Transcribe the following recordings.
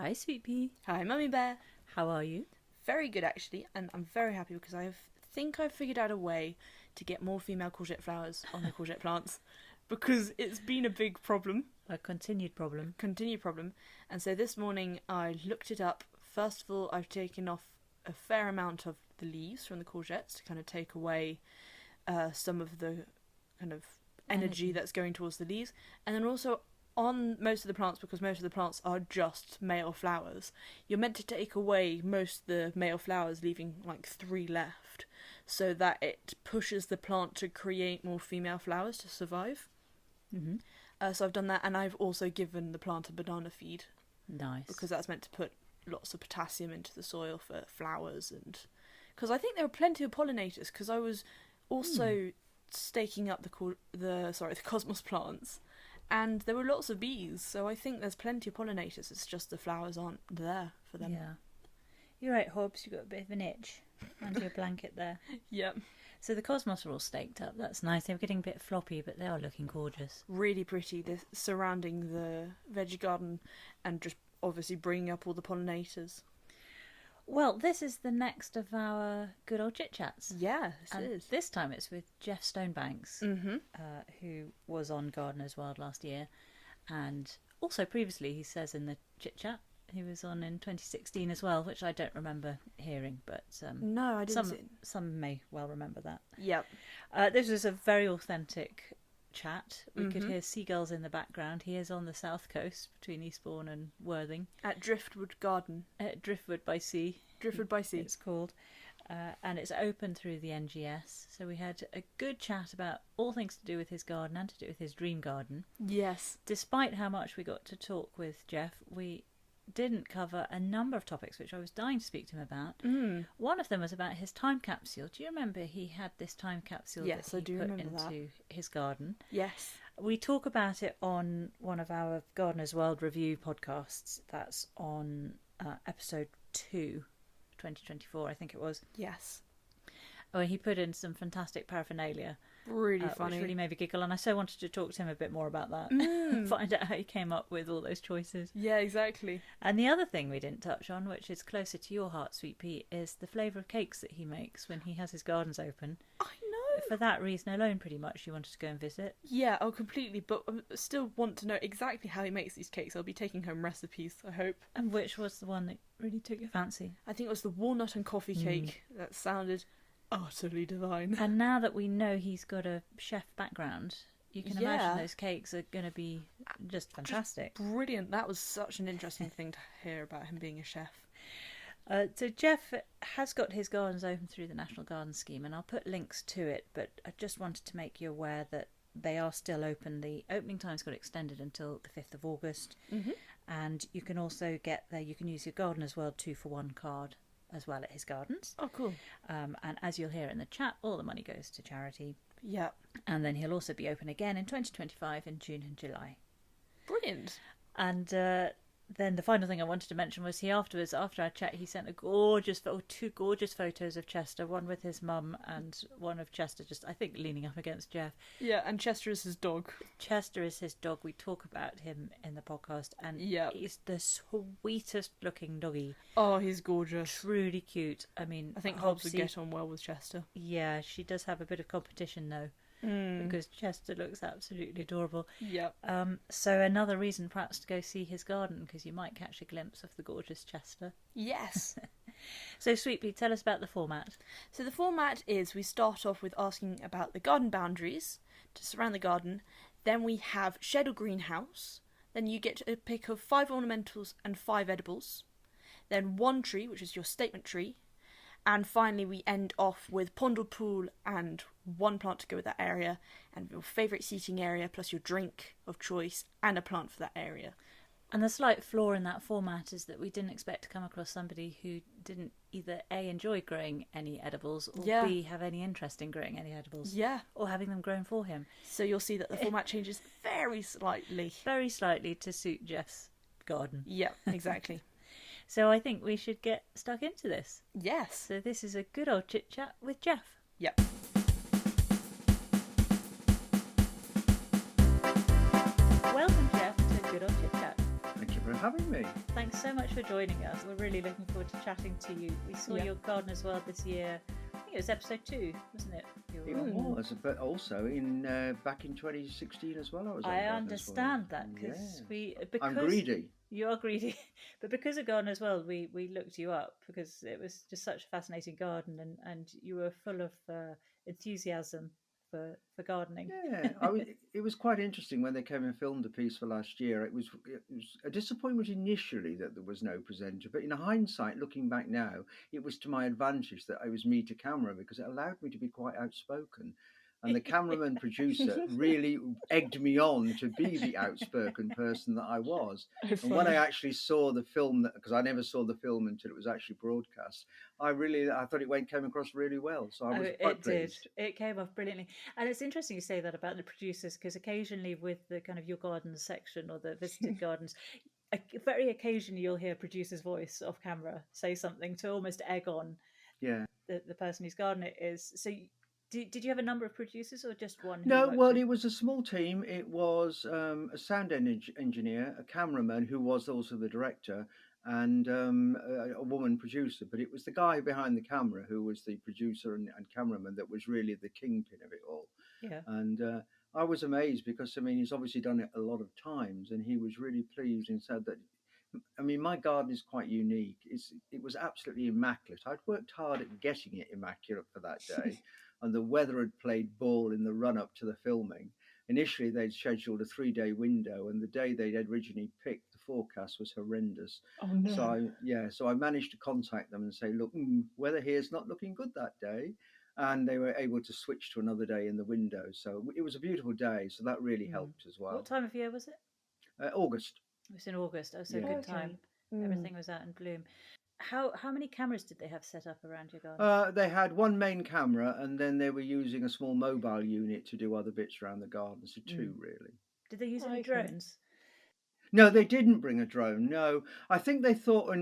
Hi, Sweet Pea. Hi, Mummy Bear. How are you? Very good, actually, and I'm very happy because think I've figured out a way to get more female courgette flowers on the courgette plants because it's been a big problem. A continued problem. And so this morning I looked it up. First of all, I've taken off a fair amount of the leaves from the courgettes to kind of take away some of the kind of energy that's going towards the leaves. And then also on most of the plants, because most of the plants are just male flowers, you're meant to take away most of the male flowers, leaving like 3 left, so that it pushes the plant to create more female flowers to survive. Mm-hmm. So I've done that, and I've also given the plant a banana feed. Nice. Because that's meant to put lots of potassium into the soil for flowers, and because I think there were plenty of pollinators, because I was also staking up the cosmos plants, and there were lots of bees, so I think there's plenty of pollinators. It's just the flowers aren't there for them. Yeah. You're right, Hobbs, you've got a bit of an itch under your blanket there. Yep. So the cosmos are all staked up. That's nice. They were getting a bit floppy, but they are looking gorgeous. Really pretty. They're surrounding the veggie garden and just obviously bringing up all the pollinators. Well, this is the next of our good old Chit-Chats. Yeah, and it is. This time it's with Geoff Stonebanks, who was on Gardener's World last year. And also previously, he says in the Chit-Chat, he was on in 2016 as well, which I don't remember hearing, but no, I didn't. Some may well remember that. Yep. This was a very authentic chat. We could hear seagulls in the background. He is on the south coast between Eastbourne and Worthing. At Driftwood Garden. At Driftwood by Sea. Driftwood by Sea. It's called. And it's open through the NGS. So we had a good chat about all things to do with his garden and to do with his dream garden. Yes. Despite how much we got to talk with Geoff, we didn't cover a number of topics which I was dying to speak to him about. One of them was about his time capsule. Do you remember he had this time capsule that he put into his garden? Yes. We talk about it on one of our Gardener's World review podcasts. That's on episode 2, 2024, I think it was. Yes. Oh, he put in some fantastic paraphernalia. Really funny. Which really made me giggle, and I so wanted to talk to him a bit more about that. Find out how he came up with all those choices. Yeah, exactly. And the other thing we didn't touch on, which is closer to your heart, Sweet Pea, is the flavour of cakes that he makes when he has his gardens open. I know. For that reason alone, pretty much, you wanted to go and visit. Yeah, oh, completely. But I still want to know exactly how he makes these cakes. I'll be taking home recipes, I hope. And which was the one that really took your fancy? I think it was the walnut and coffee cake. That sounded utterly divine. And now that we know he's got a chef background, you can imagine those cakes are going to be just fantastic. Just brilliant. That was such an interesting thing to hear about him being a chef. So Geoff has got his gardens open through the National Garden Scheme, and I'll put links to it, but I just wanted to make you aware that they are still open. The opening time's got extended until the 5th of August, and you can also get there, you can use your Gardener's World 2-for-1 card as well at his gardens. Oh, cool. And as you'll hear in the chat, all the money goes to charity. Yeah. And then he'll also be open again in 2025 in June and July. Brilliant. And then the final thing I wanted to mention was after our chat, he sent two gorgeous photos of Chester, one with his mum and one of Chester just, I think, leaning up against Geoff. Yeah, and Chester is his dog. Chester is his dog. We talk about him in the podcast, and he's the sweetest looking doggy. Oh, he's gorgeous. Truly cute. I mean, I think Hobbs would get on well with Chester. Yeah, she does have a bit of competition though. Because Chester looks absolutely adorable. Yep. So another reason perhaps to go see his garden, because you might catch a glimpse of the gorgeous Chester. Yes. So Sweet Pea, tell us about the format. So the format is we start off with asking about the garden boundaries to surround the garden. Then we have shed or greenhouse. Then you get a pick of 5 ornamentals and 5 edibles. Then 1 tree, which is your statement tree. And finally, we end off with pond or pool and 1 plant to go with that area, and your favourite seating area, plus your drink of choice, and a plant for that area. And the slight flaw in that format is that we didn't expect to come across somebody who didn't either A, enjoy growing any edibles, or B, have any interest in growing any edibles. Yeah. Or having them grown for him. So you'll see that the format changes very slightly. Very slightly to suit Geoff's garden. Yeah, exactly. So I think we should get stuck into this. Yes. So this is a good old chit-chat with Geoff. Yep. Welcome, Geoff, to Good Old Chit-Chat. Thank you for having me. Thanks so much for joining us. We're really looking forward to chatting to you. We saw your Gardener's World this year. I think it was episode 2, wasn't it? It was, but also back in 2016 as well. I understand that because I'm greedy. You are greedy, but because of Gardener's World, we looked you up because it was just such a fascinating garden, and you were full of enthusiasm for gardening. Yeah, it was quite interesting when they came and filmed a piece for last year. It was a disappointment initially that there was no presenter, but in hindsight, looking back now, it was to my advantage that I was me to camera because it allowed me to be quite outspoken. And the cameraman producer really egged me on to be the outspoken person that I was. And when I actually saw the film, because I never saw the film until it was actually broadcast, I thought it came across really well. So I was quite pleased. It came off brilliantly. And it's interesting you say that about the producers, because occasionally with the kind of your gardens section or the visited gardens, very occasionally you'll hear a producer's voice off camera say something to almost egg on the person whose garden it is. So did you have a number of producers or just one? No, well, it was a small team. It was a sound engineer, a cameraman who was also the director, and a woman producer. But it was the guy behind the camera who was the producer and cameraman that was really the kingpin of it all. Yeah. And I was amazed because, I mean, he's obviously done it a lot of times, and he was really pleased and said that, I mean, my garden is quite unique. It was absolutely immaculate. I'd worked hard at getting it immaculate for that day. And the weather had played ball in the run-up to the filming. Initially, they'd scheduled a 3-day window, and the day they'd originally picked, the forecast was horrendous. Oh, no. So I managed to contact them and say, look, weather here's not looking good that day. And they were able to switch to another day in the window. So it was a beautiful day, so that really helped as well. What time of year was it? August. It was in August. Oh, so good time. Everything was out in bloom. How many cameras did they have set up around your garden? They had one main camera, and then they were using a small mobile unit to do other bits around the garden. So 2 really. Did they use any drones? No, they didn't bring a drone. No, I think they thought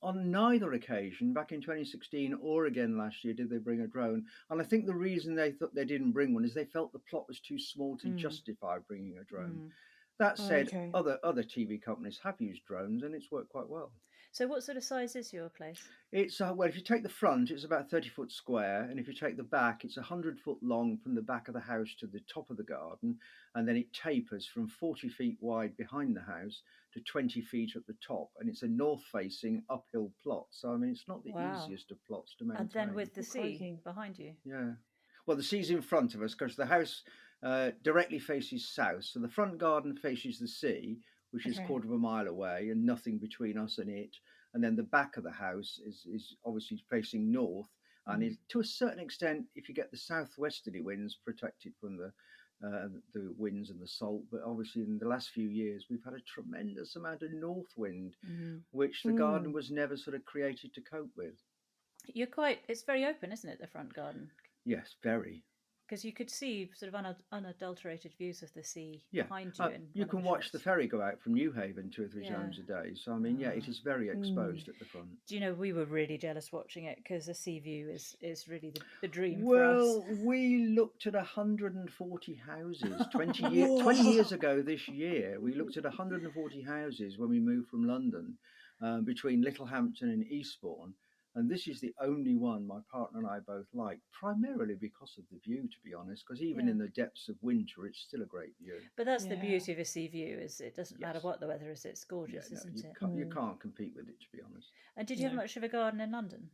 on neither occasion, back in 2016 or again last year, did they bring a drone. And I think the reason they thought they didn't bring one is they felt the plot was too small to justify bringing a drone. That said, other TV companies have used drones, and it's worked quite well. So what sort of size is your place? It's well, if you take the front, it's about 30-foot square, and if you take the back, it's 100-foot long from the back of the house to the top of the garden, and then it tapers from 40 feet wide behind the house to 20 feet at the top, and it's a north-facing uphill plot. So I mean, it's not the easiest of plots to maintain. And then with the sea behind you. Yeah. Well, the sea's in front of us because the house directly faces south, so the front garden faces the sea, which is a quarter of a mile away, and nothing between us and it. And then the back of the house is obviously facing north, and is, to a certain extent, if you get the southwesterly winds, protected from the winds and the salt. But obviously, in the last few years, we've had a tremendous amount of north wind, which the garden was never sort of created to cope with. It's very open, isn't it, the front garden? Yes, very. Because you could see sort of unadulterated views of the sea behind you. You can watch the ferry go out from Newhaven 2 or 3 times a day. So, I mean, it is very exposed at the front. Do you know, we were really jealous watching it because the sea view is really the dream for us. Well, we looked at 140 houses 20 years ago this year. We looked at 140 houses when we moved from London between Littlehampton and Eastbourne. And this is the only one my partner and I both like, primarily because of the view, to be honest, because even in the depths of winter, it's still a great view. But that's the beauty of a sea view, is it doesn't matter what the weather is, it's gorgeous, isn't it? You can't compete with it, to be honest. And did you have much of a garden in London?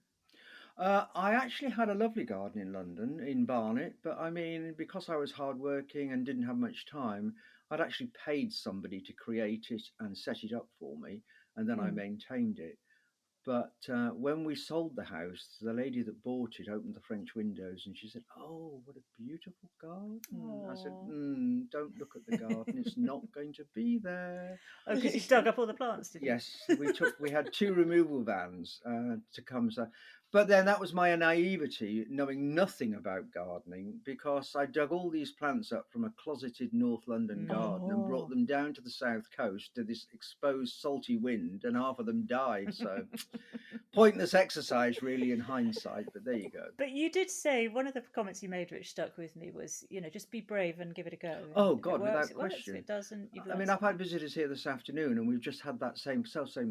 I actually had a lovely garden in London, in Barnet, but I mean, because I was hardworking and didn't have much time, I'd actually paid somebody to create it and set it up for me, and then I maintained it. But when we sold the house, the lady that bought it opened the French windows and she said, "Oh, what a beautiful garden." I said, "Don't look at the garden. It's not going to be there." Oh, because you dug up all the plants, did you? Yes, we had 2 removal vans to come. So, But then that was my naivety, knowing nothing about gardening, because I dug all these plants up from a closeted North London garden and brought Oh. them down to the south coast to this exposed salty wind, and half of them died. So pointless exercise, really, in hindsight. But there you go. But you did say one of the comments you made, which stuck with me, was just be brave and give it a go. And Oh if it God, works, without it works. If question. it doesn't, you've I learned mean, I've had something. visitors here this afternoon, and we've just had that same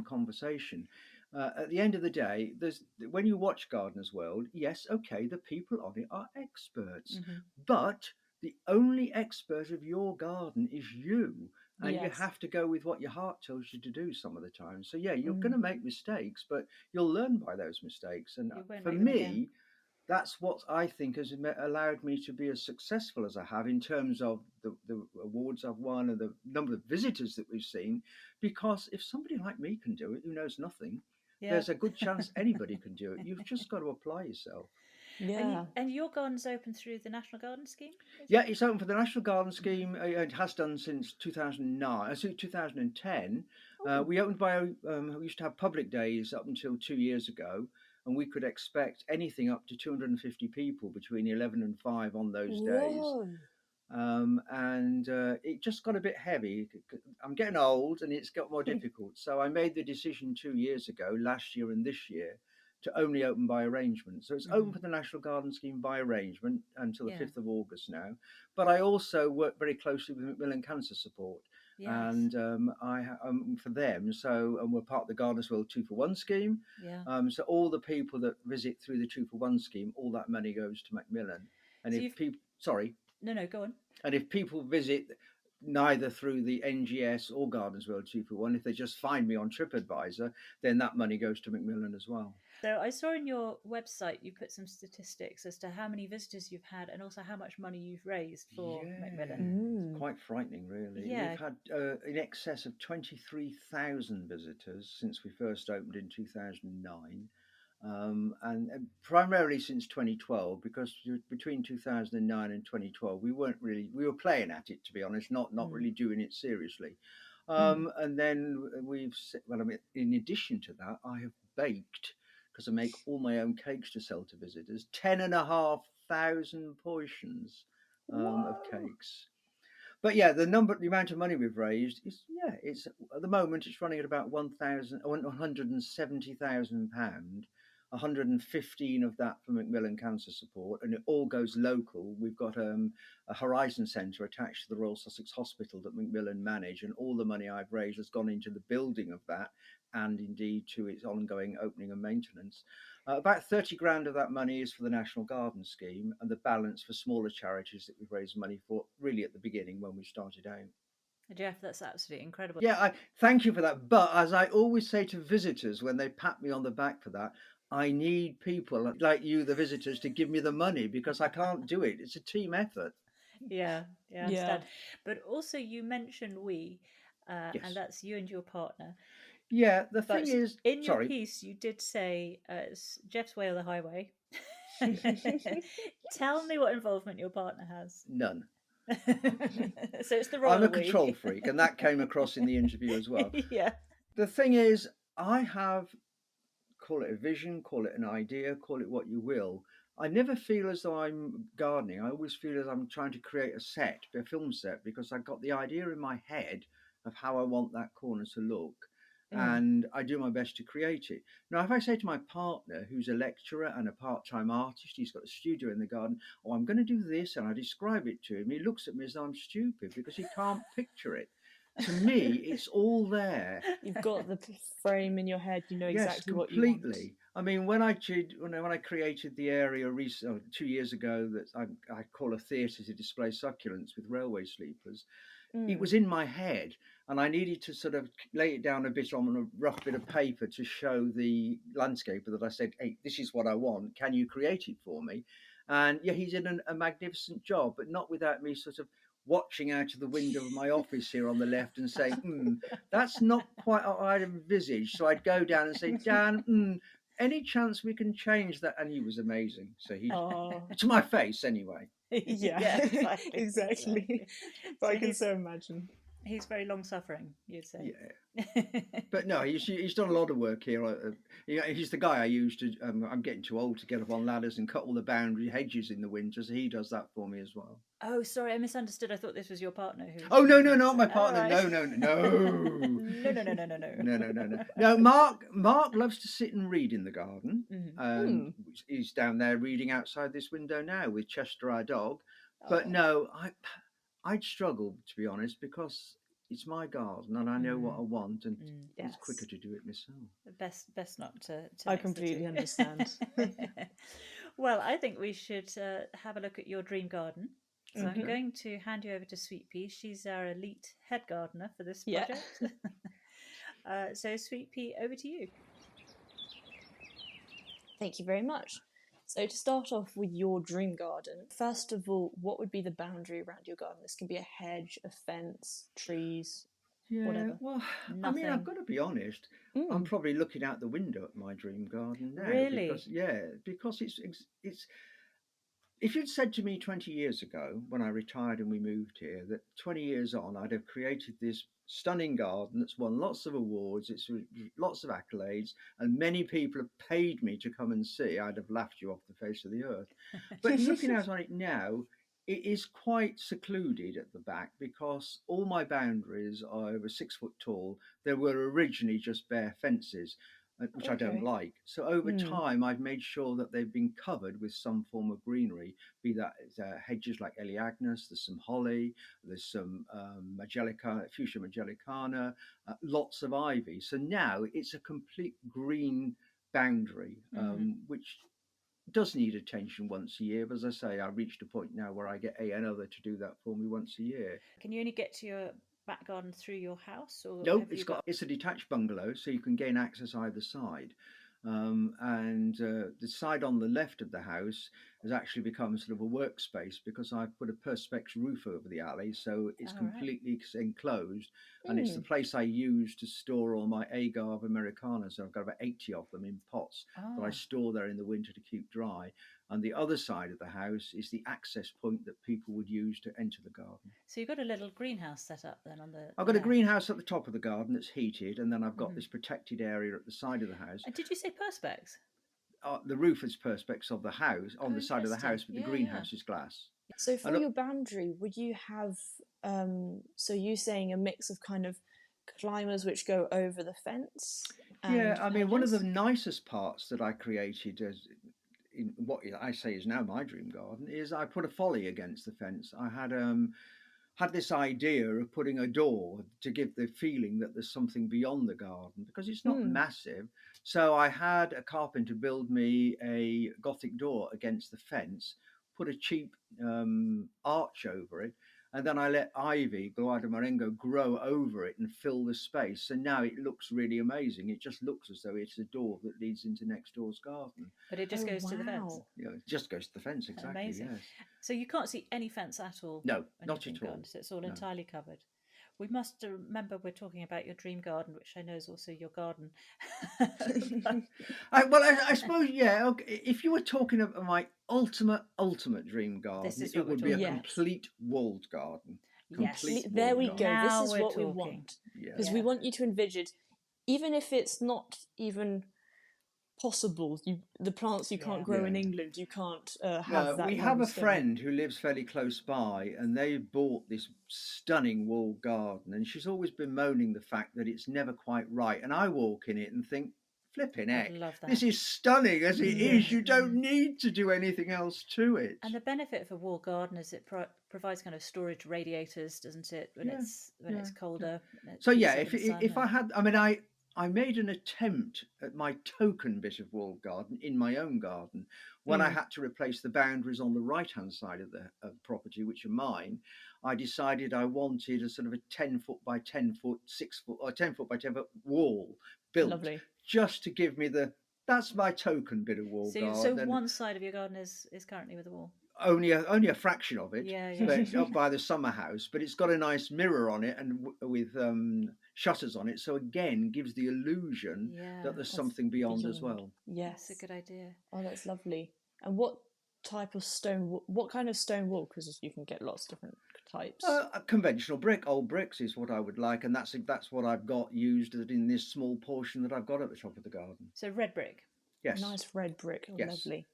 conversation. At the end of the day, there's when you watch Gardener's World, yes, okay, the people on it are experts, Mm-hmm. but the only expert of your garden is you, and you Yes. have to go with what your heart tells you to do some of the time. So yeah, you're going Mm. to make mistakes, but you'll learn by those mistakes. And You won't for make them again. me, that's what I think has allowed me to be as successful as I have in terms of the awards I've won and the number of visitors that we've seen. Because if somebody like me can do it, who knows nothing, Yeah. there's a good chance anybody can do it. You've just got to apply yourself. Yeah. And your garden's open through the National Garden Scheme? Yeah, it's open for the National Garden Scheme. It has done since 2009, since 2010. Oh. We opened we used to have public days up until 2 years ago, and we could expect anything up to 250 people between 11 and 5 on those days. Whoa. And it just got a bit heavy. I'm getting old and it's got more difficult. So I made the decision 2 years ago, last year and this year, to only open by arrangement. So it's open for the National Garden Scheme by arrangement until the Yeah. 5th of August now. But I also work very closely with Macmillan Cancer Support. Yes. And for them, and we're part of the Gardeners World 2-for-1 scheme. Yeah. So all the people that visit through the 2-for-1 scheme, all that money goes to Macmillan. And So if people, sorry. No, go on. And if people visit neither through the NGS or Gardens World 2-for-1, if they just find me on TripAdvisor, then that money goes to Macmillan as well. So I saw on your website you put some statistics as to how many visitors you've had and also how much money you've raised for Macmillan. It's quite frightening, really. Yeah. We've had in excess of 23,000 visitors since we first opened in 2009. And primarily since 2012, because between 2009 and 2012 we were playing at it, to be honest, not really doing it seriously. And then in addition to that, I have baked, because I make all my own cakes to sell to visitors, 10,500 portions of cakes. But yeah, the amount of money we've raised it's at the moment it's running at about £170,000. 115 of that for Macmillan Cancer Support, and it all goes local. We've got a Horizon Centre attached to the Royal Sussex Hospital that Macmillan manage, and all the money I've raised has gone into the building of that, and indeed to its ongoing opening and maintenance. About 30 grand of that money is for the National Garden Scheme, and the balance for smaller charities that we've raised money for really at the beginning when we started out. Geoff, that's absolutely incredible. Yeah, I thank you for that. But as I always say to visitors when they pat me on the back for that, I need people like you, the visitors, to give me the money, because I can't do it. It's a team effort. Yeah, I understand. But also you mentioned we, Yes. and that's you and your partner. Yeah, the thing is, in your piece you did say Geoff's Way or the Highway. Tell me what involvement your partner has. None. So it's the royal I'm a control freak, and that came across in the interview as well. Yeah. The thing is, I have, call it a vision, call it an idea, call it what you will. I never feel as though I'm gardening. I always feel as I'm trying to create a film set, because I've got the idea in my head of how I want that corner to look. And I do my best to create it. Now, if I say to my partner, who's a lecturer and a part-time artist, he's got a studio in the garden, oh, I'm going to do this, and I describe it to him, he looks at me as though I'm stupid, because he can't picture it. To me, it's all there. You've got the frame in your head. You know exactly what you want. I mean, when I created the area 2 years ago that I call a theatre to display succulents with railway sleepers, it was in my head, and I needed to sort of lay it down a bit on a rough bit of paper to show the landscaper that I said, hey, this is what I want. Can you create it for me? And yeah, he did a magnificent job, but not without me sort of watching out of the window of my office here on the left and saying, that's not quite what I'd envisaged. So I'd go down and say, Dan, any chance we can change that? And he was amazing. So he, to my face anyway. Yeah, exactly. But so I can so imagine. He's very long-suffering, you'd say. Yeah. But no, he's done a lot of work here. He's the guy I use to. I'm getting too old to get up on ladders and cut all the boundary hedges in the winter, so he does that for me as well. Oh, sorry, I misunderstood. I thought this was your partner who was Oh no, doing no, this. not my All partner. right. No, no, no, No, no, no, no, no, no. no, no, no, no. No, Mark loves to sit and read in the garden, and he's down there reading outside this window now with Chester, our dog. But no, I'd struggle, to be honest, because it's my garden and I know what I want, and it's quicker to do it myself. Best not to I mix the completely two. understand. Well, I think we should have a look at your dream garden. So I'm going to hand you over to Sweet Pea. She's our elite head gardener for this project. So Sweet Pea, over to you. Thank you very much. So to start off with your dream garden, first of all, what would be the boundary around your garden? This can be a hedge, a fence, trees, whatever. Well, Nothing. I mean, I've got to be honest. I'm probably looking out the window at my dream garden now. Really? Because it's. If you'd said to me 20 years ago, when I retired and we moved here, that 20 years on I'd have created this stunning garden that's won lots of awards, it's lots of accolades, and many people have paid me to come and see, I'd have laughed you off the face of the earth. But looking out on it now, it is quite secluded at the back because all my boundaries are over 6 foot tall. They were originally just bare fences, which I don't like. So over time, I've made sure that they've been covered with some form of greenery, be that hedges like Eleagnus, there's some holly, there's some Fuchsia Magellicana, lots of ivy. So now it's a complete green boundary, which does need attention once a year. But as I say, I've reached a point now where I get another to do that for me once a year. Can you only get to your back garden through your house, or no, it's a detached bungalow, so you can gain access either side. And the side on the left of the house has actually become sort of a workspace because I've put a perspex roof over the alley, so it's completely enclosed, and it's the place I use to store all my agave americanas. So I've got about 80 of them in pots that I store there in the winter to keep dry. And the other side of the house is the access point that people would use to enter the garden. So you've got a little greenhouse set up then on the... I've got a greenhouse at the top of the garden that's heated, and then I've got this protected area at the side of the house. And did you say perspex? The roof is perspex of the house, on the side of the house, but the greenhouse is glass. So for your boundary, would you have, so you saying a mix of kind of climbers which go over the fence? Yeah, I mean, one of the nicest parts that I created in what I say is now my dream garden is I put a folly against the fence. I had this idea of putting a door to give the feeling that there's something beyond the garden because it's not massive. So I had a carpenter build me a Gothic door against the fence, put a cheap arch over it, and then I let ivy, Guarda Marengo, grow over it and fill the space. So now it looks really amazing. It just looks as though it's a door that leads into next door's garden. But it just goes to the fence? Yeah, it just goes to the fence, exactly. Amazing. Yes. So you can't see any fence at all? No, not at all. Garden, so it's all entirely covered. We must remember we're talking about your dream garden, which I know is also your garden. I suppose, okay, if you were talking about my ultimate dream garden, it would be a complete walled garden. There we go. Now this is what we want. Because we want you to envision, even if it's not even possible, the plants you can't grow in England, you can't have that. We have a friend who lives fairly close by, and they bought this stunning walled garden, and she's always been moaning the fact that it's never quite right. And I walk in it and think, flipping heck, this is stunning as it is. You don't need to do anything else to it. And the benefit of a walled garden is it provides kind of storage radiators, doesn't it? When it's colder. So if I had, I made an attempt at my token bit of walled garden in my own garden when I had to replace the boundaries on the right-hand side of the property, which are mine. I decided I wanted a sort of a 10 foot by 10 foot, 6 foot, or 10 foot by 10 foot wall built, just to give me that's my token bit of walled garden. So one side of your garden is currently with a wall? Only a fraction of it, but up by the summer house. But it's got a nice mirror on it and with shutters on it, so again gives the illusion that there's something beyond as well. Yes, that's a good idea. Oh, that's lovely. And what type of stone? What kind of stone wall? Because you can get lots of different types? A conventional brick, old bricks is what I would like, and that's what I've got used in this small portion that I've got at the top of the garden. So red brick. Yes. Nice red brick. Oh, Yes. lovely.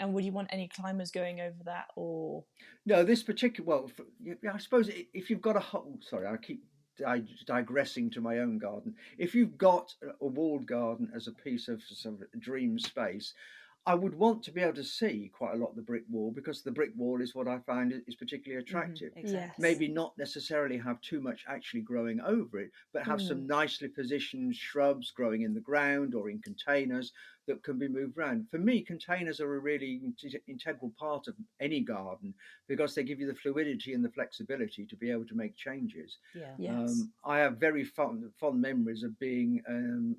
And would you want any climbers going over that, or? No, this particular. Well, I suppose if you've got sorry, I keep digressing to my own garden. If you've got a walled garden as a piece of sort of dream space, I would want to be able to see quite a lot of the brick wall, because the brick wall is what I find is particularly attractive. Exactly. Maybe not necessarily have too much actually growing over it, but have some nicely positioned shrubs growing in the ground or in containers that can be moved around. For me, containers are a really integral part of any garden, because they give you the fluidity and the flexibility to be able to make changes. Yeah. Yes. I have very fond memories of being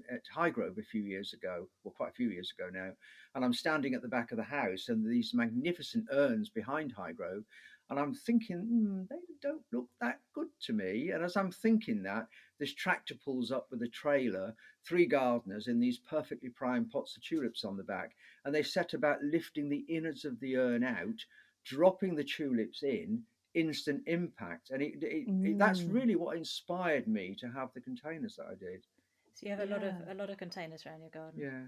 at Highgrove a few years ago, well, quite a few years ago now, and I'm standing at the back of the house, and these magnificent urns behind Highgrove, and I'm thinking, they don't look that good to me. And as I'm thinking that, this tractor pulls up with a trailer, 3 gardeners in these perfectly primed pots of tulips on the back, and they set about lifting the innards of the urn out, dropping the tulips in, instant impact. And that's really what inspired me to have the containers that I did. So you have a lot of containers around your garden. Yeah.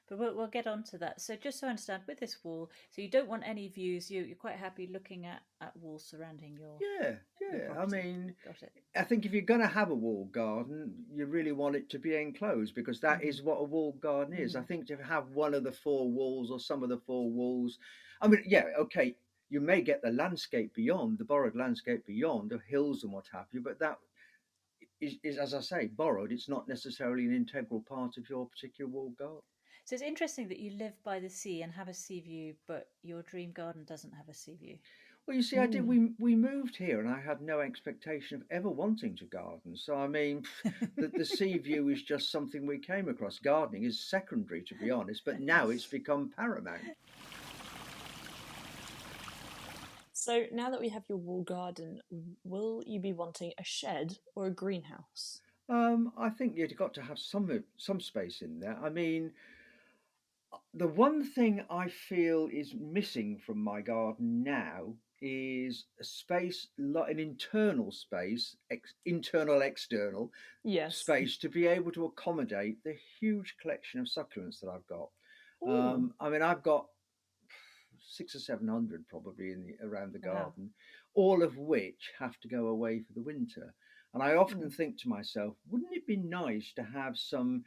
But we'll get on to that. So just so I understand, with this wall, so you don't want any views. You're quite happy looking at walls surrounding your Yeah. I property. mean, Got it. I think if you're going to have a walled garden, you really want it to be enclosed, because that is what a walled garden is. I think to have one of the 4 walls or some of the 4 walls, I mean, yeah, okay, you may get the landscape beyond, the borrowed landscape beyond, of hills and what have you, but that is, as I say, borrowed. It's not necessarily an integral part of your particular walled garden. So it's interesting that you live by the sea and have a sea view, but your dream garden doesn't have a sea view. Well, you see, I did. We moved here, and I had no expectation of ever wanting to garden. So, I mean, the sea view is just something we came across. Gardening is secondary, to be honest, but now it's become paramount. So now that we have your wall garden, will you be wanting a shed or a greenhouse? I think you've got to have some space in there. I mean, the one thing I feel is missing from my garden now is a space, an internal space, internal, external space, to be able to accommodate the huge collection of succulents that I've got. I mean, I've got 600 or 700 probably around the garden, all of which have to go away for the winter. And I often think to myself, wouldn't it be nice to have some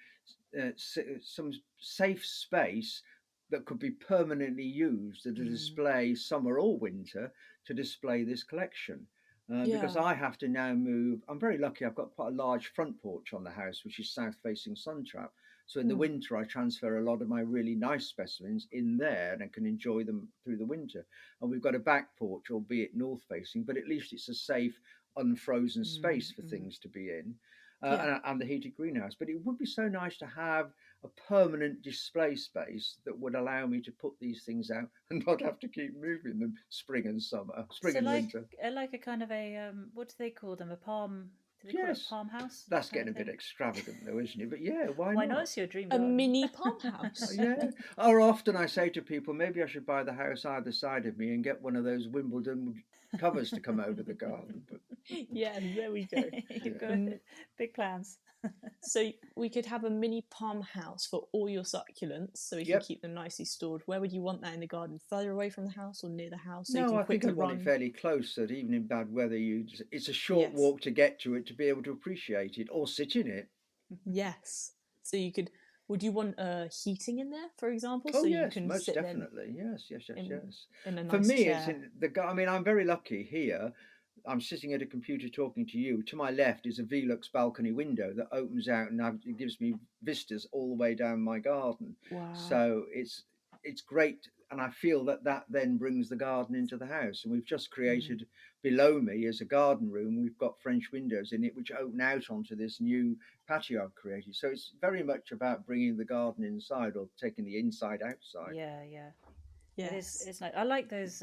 safe space that could be permanently used as a display summer or winter, to display this collection? Because I have to now move. I'm very lucky. I've got quite a large front porch on the house, which is south facing sun trap. So in the winter, I transfer a lot of my really nice specimens in there and can enjoy them through the winter. And we've got a back porch, albeit north facing, but at least it's a safe, unfrozen space for things to be in. And the heated greenhouse. But it would be so nice to have a permanent display space that would allow me to put these things out and not have to keep moving them spring and summer, spring and winter. Like a kind of a what do they call them? A palm. Do they call it a palm house? That's getting a bit extravagant, though, isn't it? But yeah, why not? Why not? It's your dream A garden. mini palm house. Yeah. Or often I say to people, maybe I should buy the house either side of me and get one of those Wimbledon covers to come over the garden. But yeah, there we go. You've got big plans. So we could have a mini palm house for all your succulents, so we can keep them nicely stored. Where would you want that in the garden? Further away from the house or near the house? So no, I think I'd want it fairly close, so that even in bad weather, it's a short walk to get to it, to be able to appreciate it or sit in it. Yes. So you could. Would you want heating in there, for example? Oh so yes, you can most sit definitely. Yes. In a nice For me, chair. it's in I mean, I'm very lucky here. I'm sitting at a computer talking to you. To my left is a Velux balcony window that opens out, and it gives me vistas all the way down my garden. Wow. So it's great, and I feel that then brings the garden into the house. And we've just created below me as a garden room. We've got French windows in it, which open out onto this new patio I've created. So it's very much about bringing the garden inside, or taking the inside outside. Yeah. Yes. It's nice. I like those.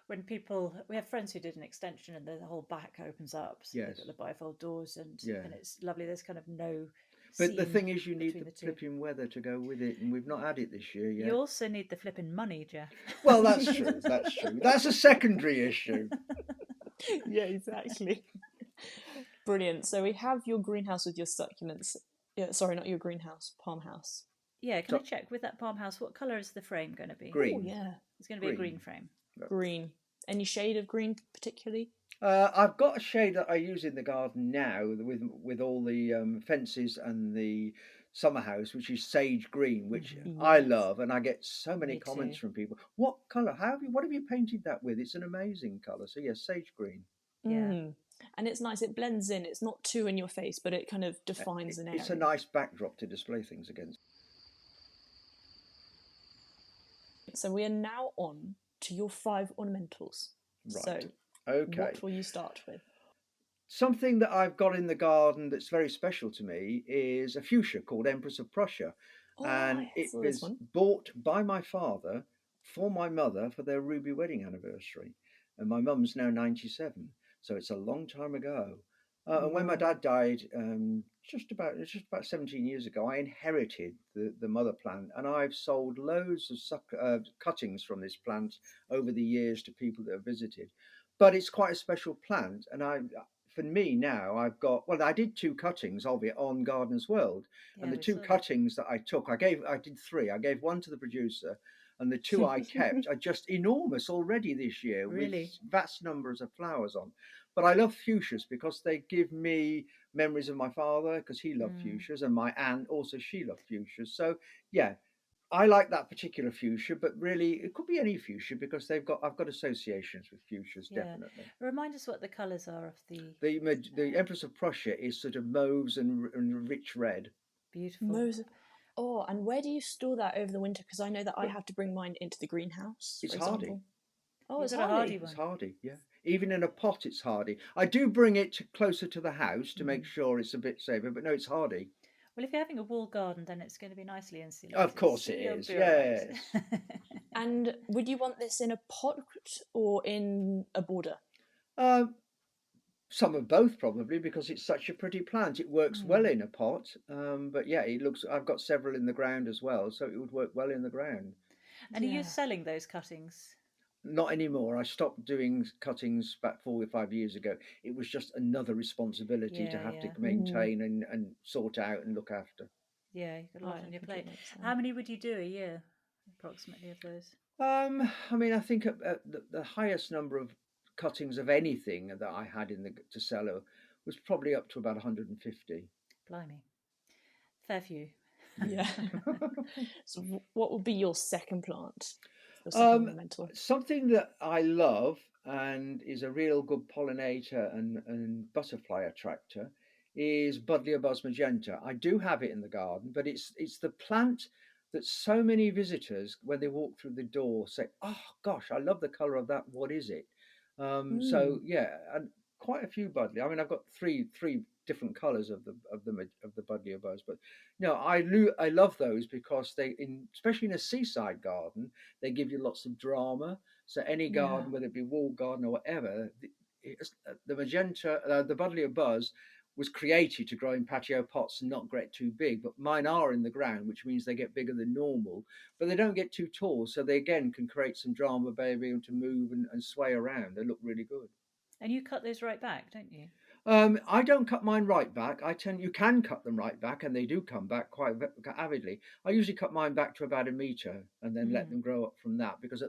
When we have friends who did an extension and the whole back opens up, so you've got the bifold doors, and it's lovely. There's kind of no But the seam thing is, you need between the the two. flipping weather to go with it, and we've not had it this year yet. You also need the flipping money, Geoff. Well, that's true. That's true. That's a secondary issue. Yeah, exactly. Brilliant. So we have your greenhouse with your succulents. Yeah, sorry, not your greenhouse, palm house. Yeah, can I check with that palm house, what colour is the frame going to be? Green. Oh, yeah. It's going to be a green frame. Green. Any shade of green particularly? I've got a shade that I use in the garden now with all the fences and the summer house, which is sage green, which I Yes. love, and I get so many Me comments too. from people. What colour? What have you painted that with? It's an amazing colour. So yes, sage green. Yeah. And it's nice. It blends in. It's not too in your face, but it kind of defines an area. It's a nice backdrop to display things against. So we are now on to your 5 ornamentals. Right. So, Okay. what will you start with? Something that I've got in the garden that's very special to me is a fuchsia called Empress of Prussia. And it was bought by my father for my mother for their ruby wedding anniversary. And my mum's now 97, so it's a long time ago. And when my dad died, just about 17 years ago, I inherited the mother plant, and I've sold loads of cuttings from this plant over the years to people that have visited. But it's quite a special plant, and for me now, I did 2 cuttings of it on Gardeners World, and the 2 cuttings that I took, I did 3. I gave 1 to the producer, and the 2 I kept are just enormous already this year, Really? with vast numbers of flowers on. But I love fuchsias because they give me memories of my father, because he loved fuchsias, and my aunt also, she loved fuchsias. So yeah, I like that particular fuchsia, but really it could be any fuchsia because I've got associations with fuchsias, definitely. Remind us what the colours are of the The Empress of Prussia is sort of mauves and rich red. Beautiful. Oh, and where do you store that over the winter? Because I know that I have to bring mine into the greenhouse. It's for hardy. example. Oh, it's a hardy It's one. hardy, yeah. Even in a pot, it's hardy. I do bring it closer to the house to make sure it's a bit safer, but no, it's hardy. Well, if you're having a wall garden, then it's going to be nicely insulated. Of course so it you'll is, be all right. yes. And would you want this in a pot or in a border? Some of both probably, because it's such a pretty plant. It works well in a pot, but yeah, I've got several in the ground as well, so it would work well in the ground. And are you selling those cuttings? Not anymore. I stopped doing cuttings about 4 or 5 years ago. It was just another responsibility to have to maintain and sort out and look after. Yeah, you've got a lot on your plate. How many would you do a year, approximately, of those? I mean, I think the highest number of cuttings of anything that I had to sell was probably up to about 150. Blimey, fair few. Yeah. So, what would be your second plant? Your second ornamental? Something that I love and is a real good pollinator and butterfly attractor is Buddleia buzz magenta. I do have it in the garden, but it's the plant that so many visitors, when they walk through the door, say, "Oh gosh, I love the colour of that. What is it?" So yeah, and quite a few Buddleia. I mean, I've got three different colours of the Buddleia buzz, but no, I love those because especially in a seaside garden, they give you lots of drama. So any garden, whether it be wall garden or whatever, the magenta, the Buddleia buzz was created to grow in patio pots and not get too big, but mine are in the ground, which means they get bigger than normal, but they don't get too tall, so they again can create some drama by being able to move and sway around. They look really good. And you cut those right back, don't you? I don't cut mine right back. You can cut them right back, and they do come back quite avidly. I usually cut mine back to about 1 metre and then let them grow up from that, because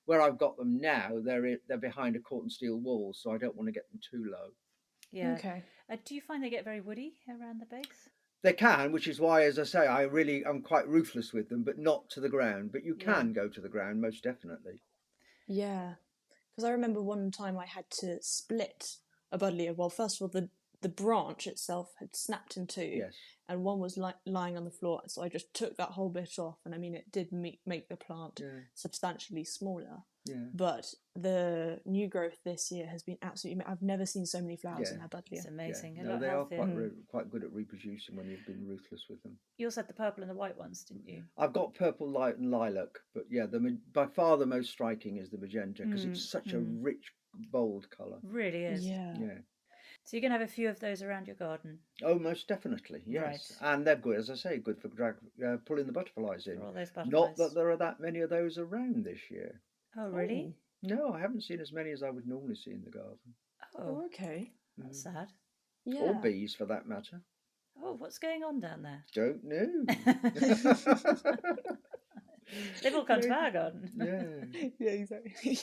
where I've got them now, they're behind a cork and steel wall, so I don't want to get them too low. Yeah. Okay. Do you find they get very woody around the base? They can, which is why, as I say, I'm quite ruthless with them, but not to the ground. But you can go to the ground, most definitely. Yeah, because I remember one time I had to split a Buddleia. Well, first of all, the branch itself had snapped in two, and one was lying on the floor. So I just took that whole bit off, and I mean, it did make the plant substantially smaller. Yeah. But the new growth this year has been absolutely. I've never seen so many flowers in our Buddleia. It's amazing. Yeah. No, they are quite good at reproducing when you've been ruthless with them. You also had the purple and the white ones, didn't you? I've got purple, light, and lilac, but yeah, by far the most striking is the magenta, because it's such a rich, bold colour. Really is. Yeah. So you're going to have a few of those around your garden? Oh, most definitely, yes. Right. And they're good, as I say, good for pulling the butterflies in. For all those butterflies. Not that there are that many of those around this year. Oh, really? No, I haven't seen as many as I would normally see in the garden. Oh, okay. That's sad. Yeah. Or bees, for that matter. Oh, what's going on down there? Don't know. They've all come to our garden. Yeah. Yeah, exactly.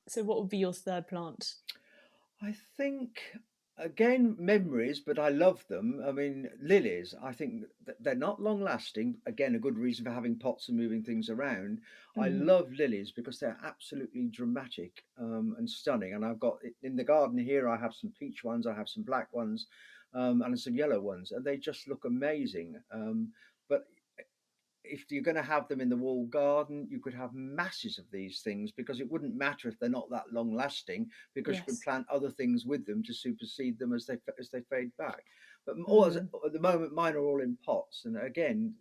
So what would be your third plant? I think, again, memories, but I love them. I mean, lilies, I think they're not long lasting. Again, a good reason for having pots and moving things around. I love lilies because they're absolutely dramatic and stunning. And I've got in the garden here, I have some peach ones, I have some black ones, and some yellow ones, and they just look amazing. But if you're going to have them in the wall garden, you could have masses of these things because it wouldn't matter if they're not that long lasting because you can plant other things with them to supersede them as they fade back. But at the moment, mine are all in pots, and again,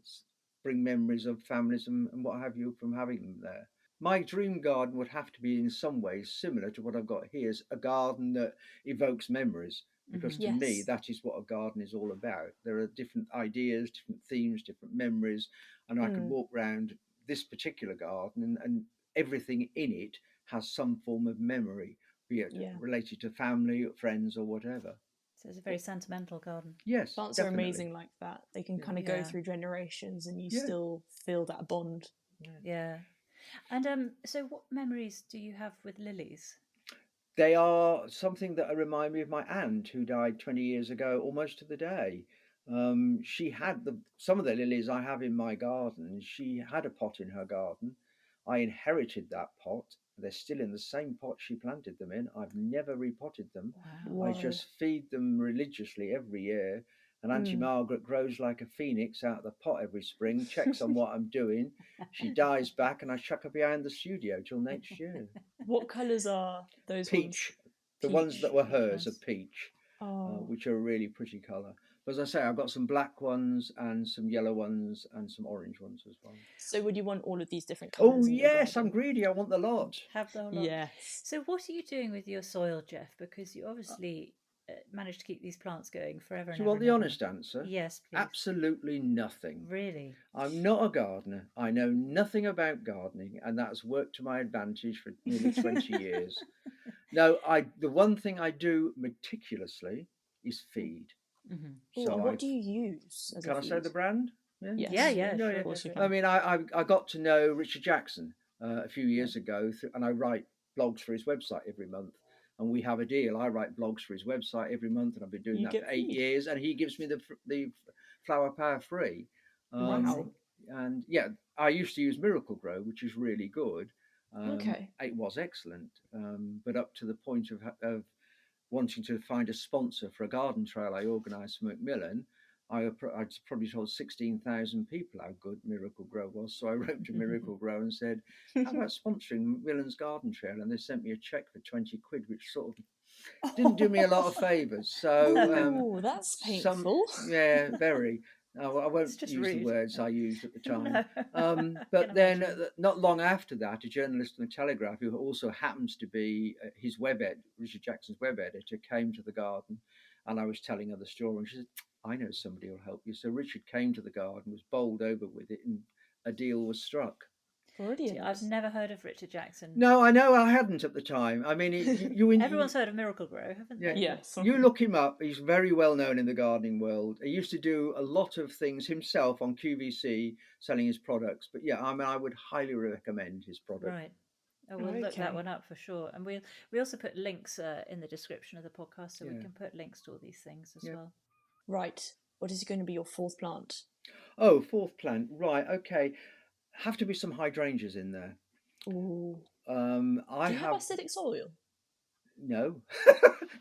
bring memories of families and what have you from having them there. My dream garden would have to be in some ways similar to what I've got here, is a garden that evokes memories. Because to me, that is what a garden is all about. There are different ideas, different themes, different memories, and I could walk around this particular garden and everything in it has some form of memory, be it related to family, or friends, or whatever. So it's a very sentimental garden. Yes, plants definitely. are amazing like that. They can kind of go through generations, and you still feel that bond. Yeah. And so what memories do you have with lilies? They are something that remind me of my aunt who died 20 years ago, almost to the day. She had some of the lilies I have in my garden. She had a pot in her garden. I inherited that pot. They're still in the same pot she planted them in. I've never repotted them. Wow. I just feed them religiously every year. And Auntie Margaret grows like a phoenix out of the pot every spring, checks on what I'm doing. She dies back, and I chuck her behind the studio till next year. What colours are those Peach. ones? The ones that were hers are peach, Oh. which are a really pretty colour. But as I say, I've got some black ones and some yellow ones and some orange ones as well. So would you want all of these different colours? Oh, yes, I'm greedy. I want the lot. Have the whole lot. Yes. So what are you doing with your soil, Geoff? Because you obviously managed to keep these plants going forever. Do you want the honest answer? Yes, please. Absolutely nothing. Really? I'm not a gardener. I know nothing about gardening, and that's worked to my advantage for nearly 20 years. No, the one thing I do meticulously is feed. So what do you use? Can I say the brand? Yeah. Sure. Of course you can. I mean, I got to know Richard Jackson a few years ago, and I write blogs for his website every month. And we have a deal. I write blogs for his website every month, and I've been doing that for 8 years. And he gives me the flower power free. Wow. And yeah, I used to use Miracle Grow, which is really good. Okay. It was excellent, but up to the point of wanting to find a sponsor for a garden trail I organised for Macmillan, I'd probably told 16,000 people how good Miracle Grow was. So I wrote to Miracle Grow and said, how about sponsoring Macmillan's garden trail? And they sent me a cheque for 20 quid, which sort of didn't do me a lot of favours. So that's painful. Very. I won't use rude. the words I used at the time. No. But then, not long after that, a journalist from the Telegraph, who also happens to be Richard Jackson's web editor, came to the garden, and I was telling her the story, and she said, I know somebody who'll help you. So Richard came to the garden, was bowled over with it, and a deal was struck. Brilliant. See, I've never heard of Richard Jackson. No, I know I hadn't at the time. I mean, everyone's heard of Miracle Grow, haven't they? Yes. You look him up. He's very well known in the gardening world. He used to do a lot of things himself on QVC, selling his products. But yeah, I mean, I would highly recommend his product. Right. Oh, we'll look that one up for sure. And we also put links in the description of the podcast, so we can put links to all these things as well. Right. What is going to be your fourth plant? Oh, fourth plant. Right. Okay. Have to be some hydrangeas in there. Ooh. Do you have acidic soil? No.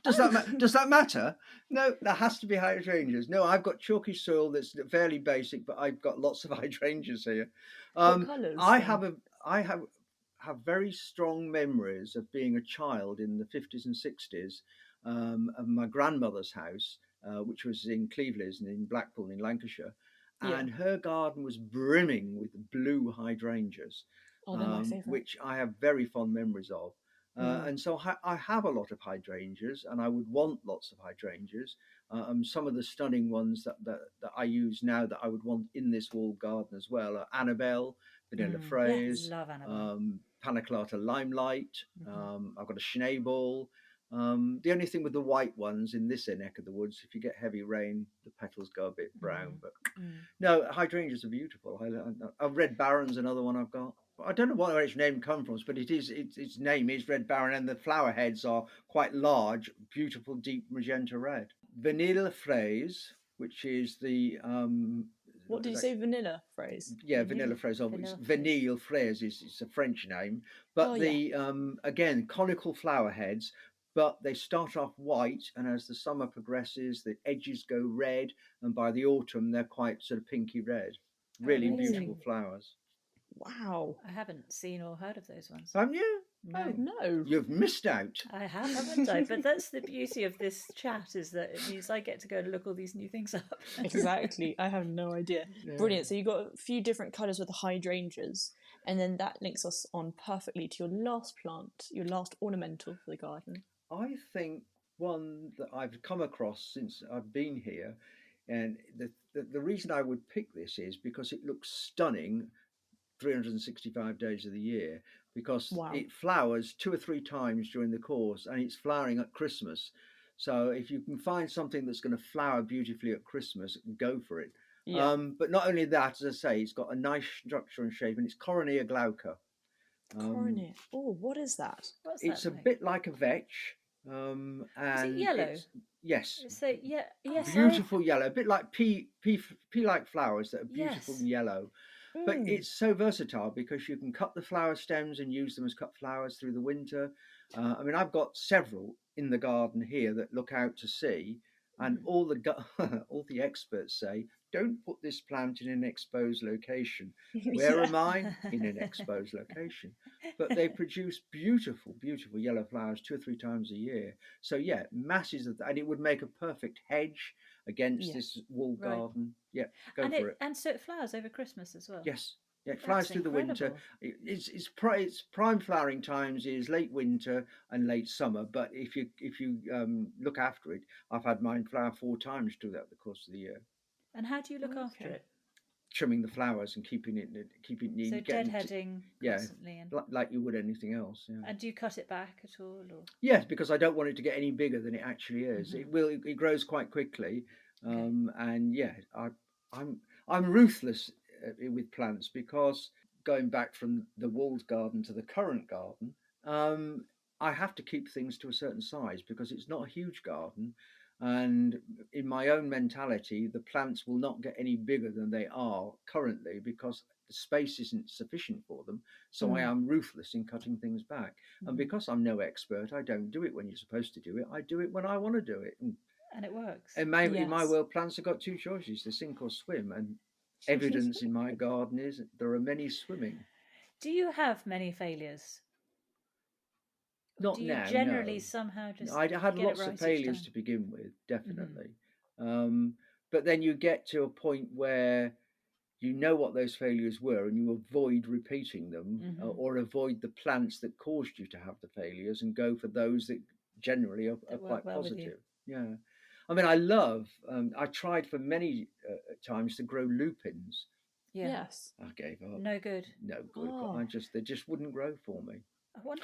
Does that matter? No, there has to be hydrangeas. No, I've got chalky soil that's fairly basic, but I've got lots of hydrangeas here. What colours? I have very strong memories of being a child in the 50s and 60s of my grandmother's house, which was in Cleveland in Blackpool in Lancashire. And her garden was brimming with blue hydrangeas, Oh, they're my favourite. which I have very fond memories of. And so I have a lot of hydrangeas, and I would want lots of hydrangeas. Some of the stunning ones that I use now that I would want in this wall garden as well are Annabelle, Vanilla Fraise, Love Annabelle. Panacolata Limelight. I've got a Schneeball. The only thing with the white ones in this neck of the woods, if you get heavy rain, the petals go a bit brown. But no, hydrangeas are beautiful. Red Baron's another one I've got. I don't know where its name comes from, but its name is Red Baron, and the flower heads are quite large, beautiful, deep magenta red. Vanilla Fraise, which is the what did you say? Vanilla Fraise? Yeah, Vanilla Fraise. Vanille Fraise is a French name, but again, conical flower heads, but they start off white, and as the summer progresses, the edges go red, and by the autumn, they're quite sort of pinky red. Really beautiful flowers. Wow. I haven't seen or heard of those ones. Haven't you? No. Oh, no. You've missed out. I have, haven't I? But that's the beauty of this chat, is that it means I get to go and look all these new things up. Exactly. I have no idea. Yeah. Brilliant. So you've got a few different colours with the hydrangeas, and then that links us on perfectly to your last plant, your last ornamental for the garden. I think one that I've come across since I've been here, and the reason I would pick this is because it looks stunning 365 days of the year, because it flowers 2 or 3 times during the course, and it's flowering at Christmas. So if you can find something that's going to flower beautifully at Christmas, go for it. Yeah. But not only that, as I say, it's got a nice structure and shape, and it's Coronia glauca. Coronia. Oh, what is that? It's a bit like a vetch. And is it yellow? Yes. So yes. Beautiful yellow, a bit like pea-like flowers that are beautiful yellow. But it's so versatile because you can cut the flower stems and use them as cut flowers through the winter. I mean, I've got several in the garden here that look out to sea, and all the experts say, don't put this plant in an exposed location. Where am I? In an exposed location. But they produce beautiful, beautiful yellow flowers 2 or 3 times a year. So yeah, masses of that, and it would make a perfect hedge against this wall garden. Yeah, go for it. And so it flowers over Christmas as well. Yes. Yeah, it flowers through the winter. Its prime flowering times is late winter and late summer. But if you look after it, I've had mine flower 4 times throughout the course of the year. And how do you look after it? Trimming the flowers and keeping it neat. So deadheading constantly, like you would anything else. Yeah. And do you cut it back at all? Or? Yes, because I don't want it to get any bigger than it actually is. It grows quite quickly, and yeah, I'm ruthless with plants, because going back from the walled garden to the current garden, I have to keep things to a certain size because it's not a huge garden. And in my own mentality, the plants will not get any bigger than they are currently because the space isn't sufficient for them. So I am ruthless in cutting things back. And because I'm no expert, I don't do it when you're supposed to do it. I do it when I want to do it. And it works. And in my world, plants have got 2 choices, to sink or swim. And evidence in my garden is there are many swimming. Do you have many failures? Not do you now. Generally, no. somehow just. I had lots of failures to begin with, definitely. But then you get to a point where you know what those failures were, and you avoid repeating them, or avoid the plants that caused you to have the failures, and go for those that generally are quite positive. Yeah. I mean, I love. I tried for many times to grow lupins. Yeah. Yes. I gave up. No good. No good. Oh. They just wouldn't grow for me.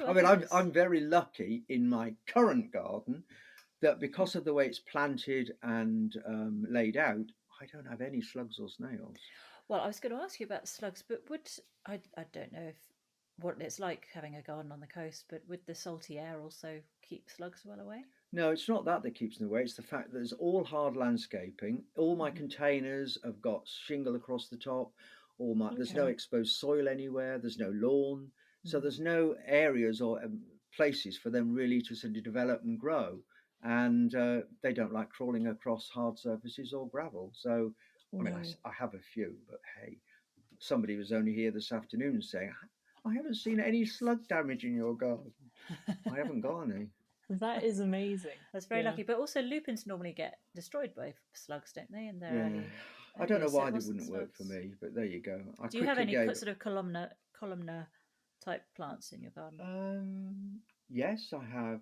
I mean, I'm very lucky in my current garden that because of the way it's planted and laid out, I don't have any slugs or snails. Well, I was going to ask you about slugs, but I don't know what it's like having a garden on the coast, but would the salty air also keep slugs well away? No, it's not that keeps them away. It's the fact that there's all hard landscaping. All my containers have got shingle across the top. There's no exposed soil anywhere. There's no lawn. So there's no areas or places for them really to sort of develop and grow. And they don't like crawling across hard surfaces or gravel. So, I mean, I have a few, but hey, somebody was only here this afternoon saying, I haven't seen any slug damage in your garden. I haven't got any. That is amazing. That's very lucky. But also lupins normally get destroyed by slugs, don't they? In their early I don't know why they wouldn't work for me, but there you go. Do you have any sort of columnar type plants in your garden? Yes, I have.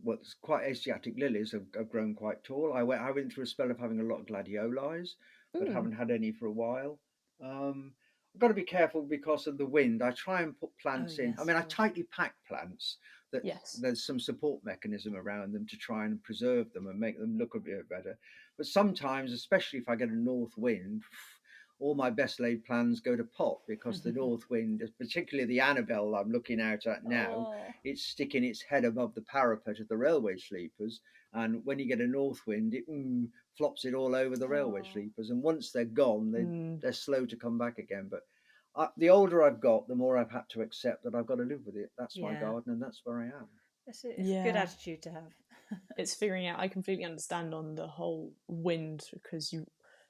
What's quite Asiatic lilies have grown quite tall. I went through a spell of having a lot of gladiolis, but Mm. haven't had any for a while. I've got to be careful because of the wind. I try and put Oh plants in. yes, I of mean, I course. tightly pack plants that Yes. there's some support mechanism around them to try and preserve them and make them look a bit better. But sometimes, especially if I get a north wind, all my best laid plans go to pot because the north wind, particularly the Annabelle I'm looking out at now, Oh, it's sticking its head above the parapet of the railway sleepers. And when you get a north wind, it flops it all over the railway oh, sleepers. And once they're gone, Mm. they're slow to come back again. But the older I've got, the more I've had to accept that I've got to live with it. That's my yeah. garden, and that's where I am. It's a good Yeah. attitude to have. It's figuring out. I completely understand on the whole wind because you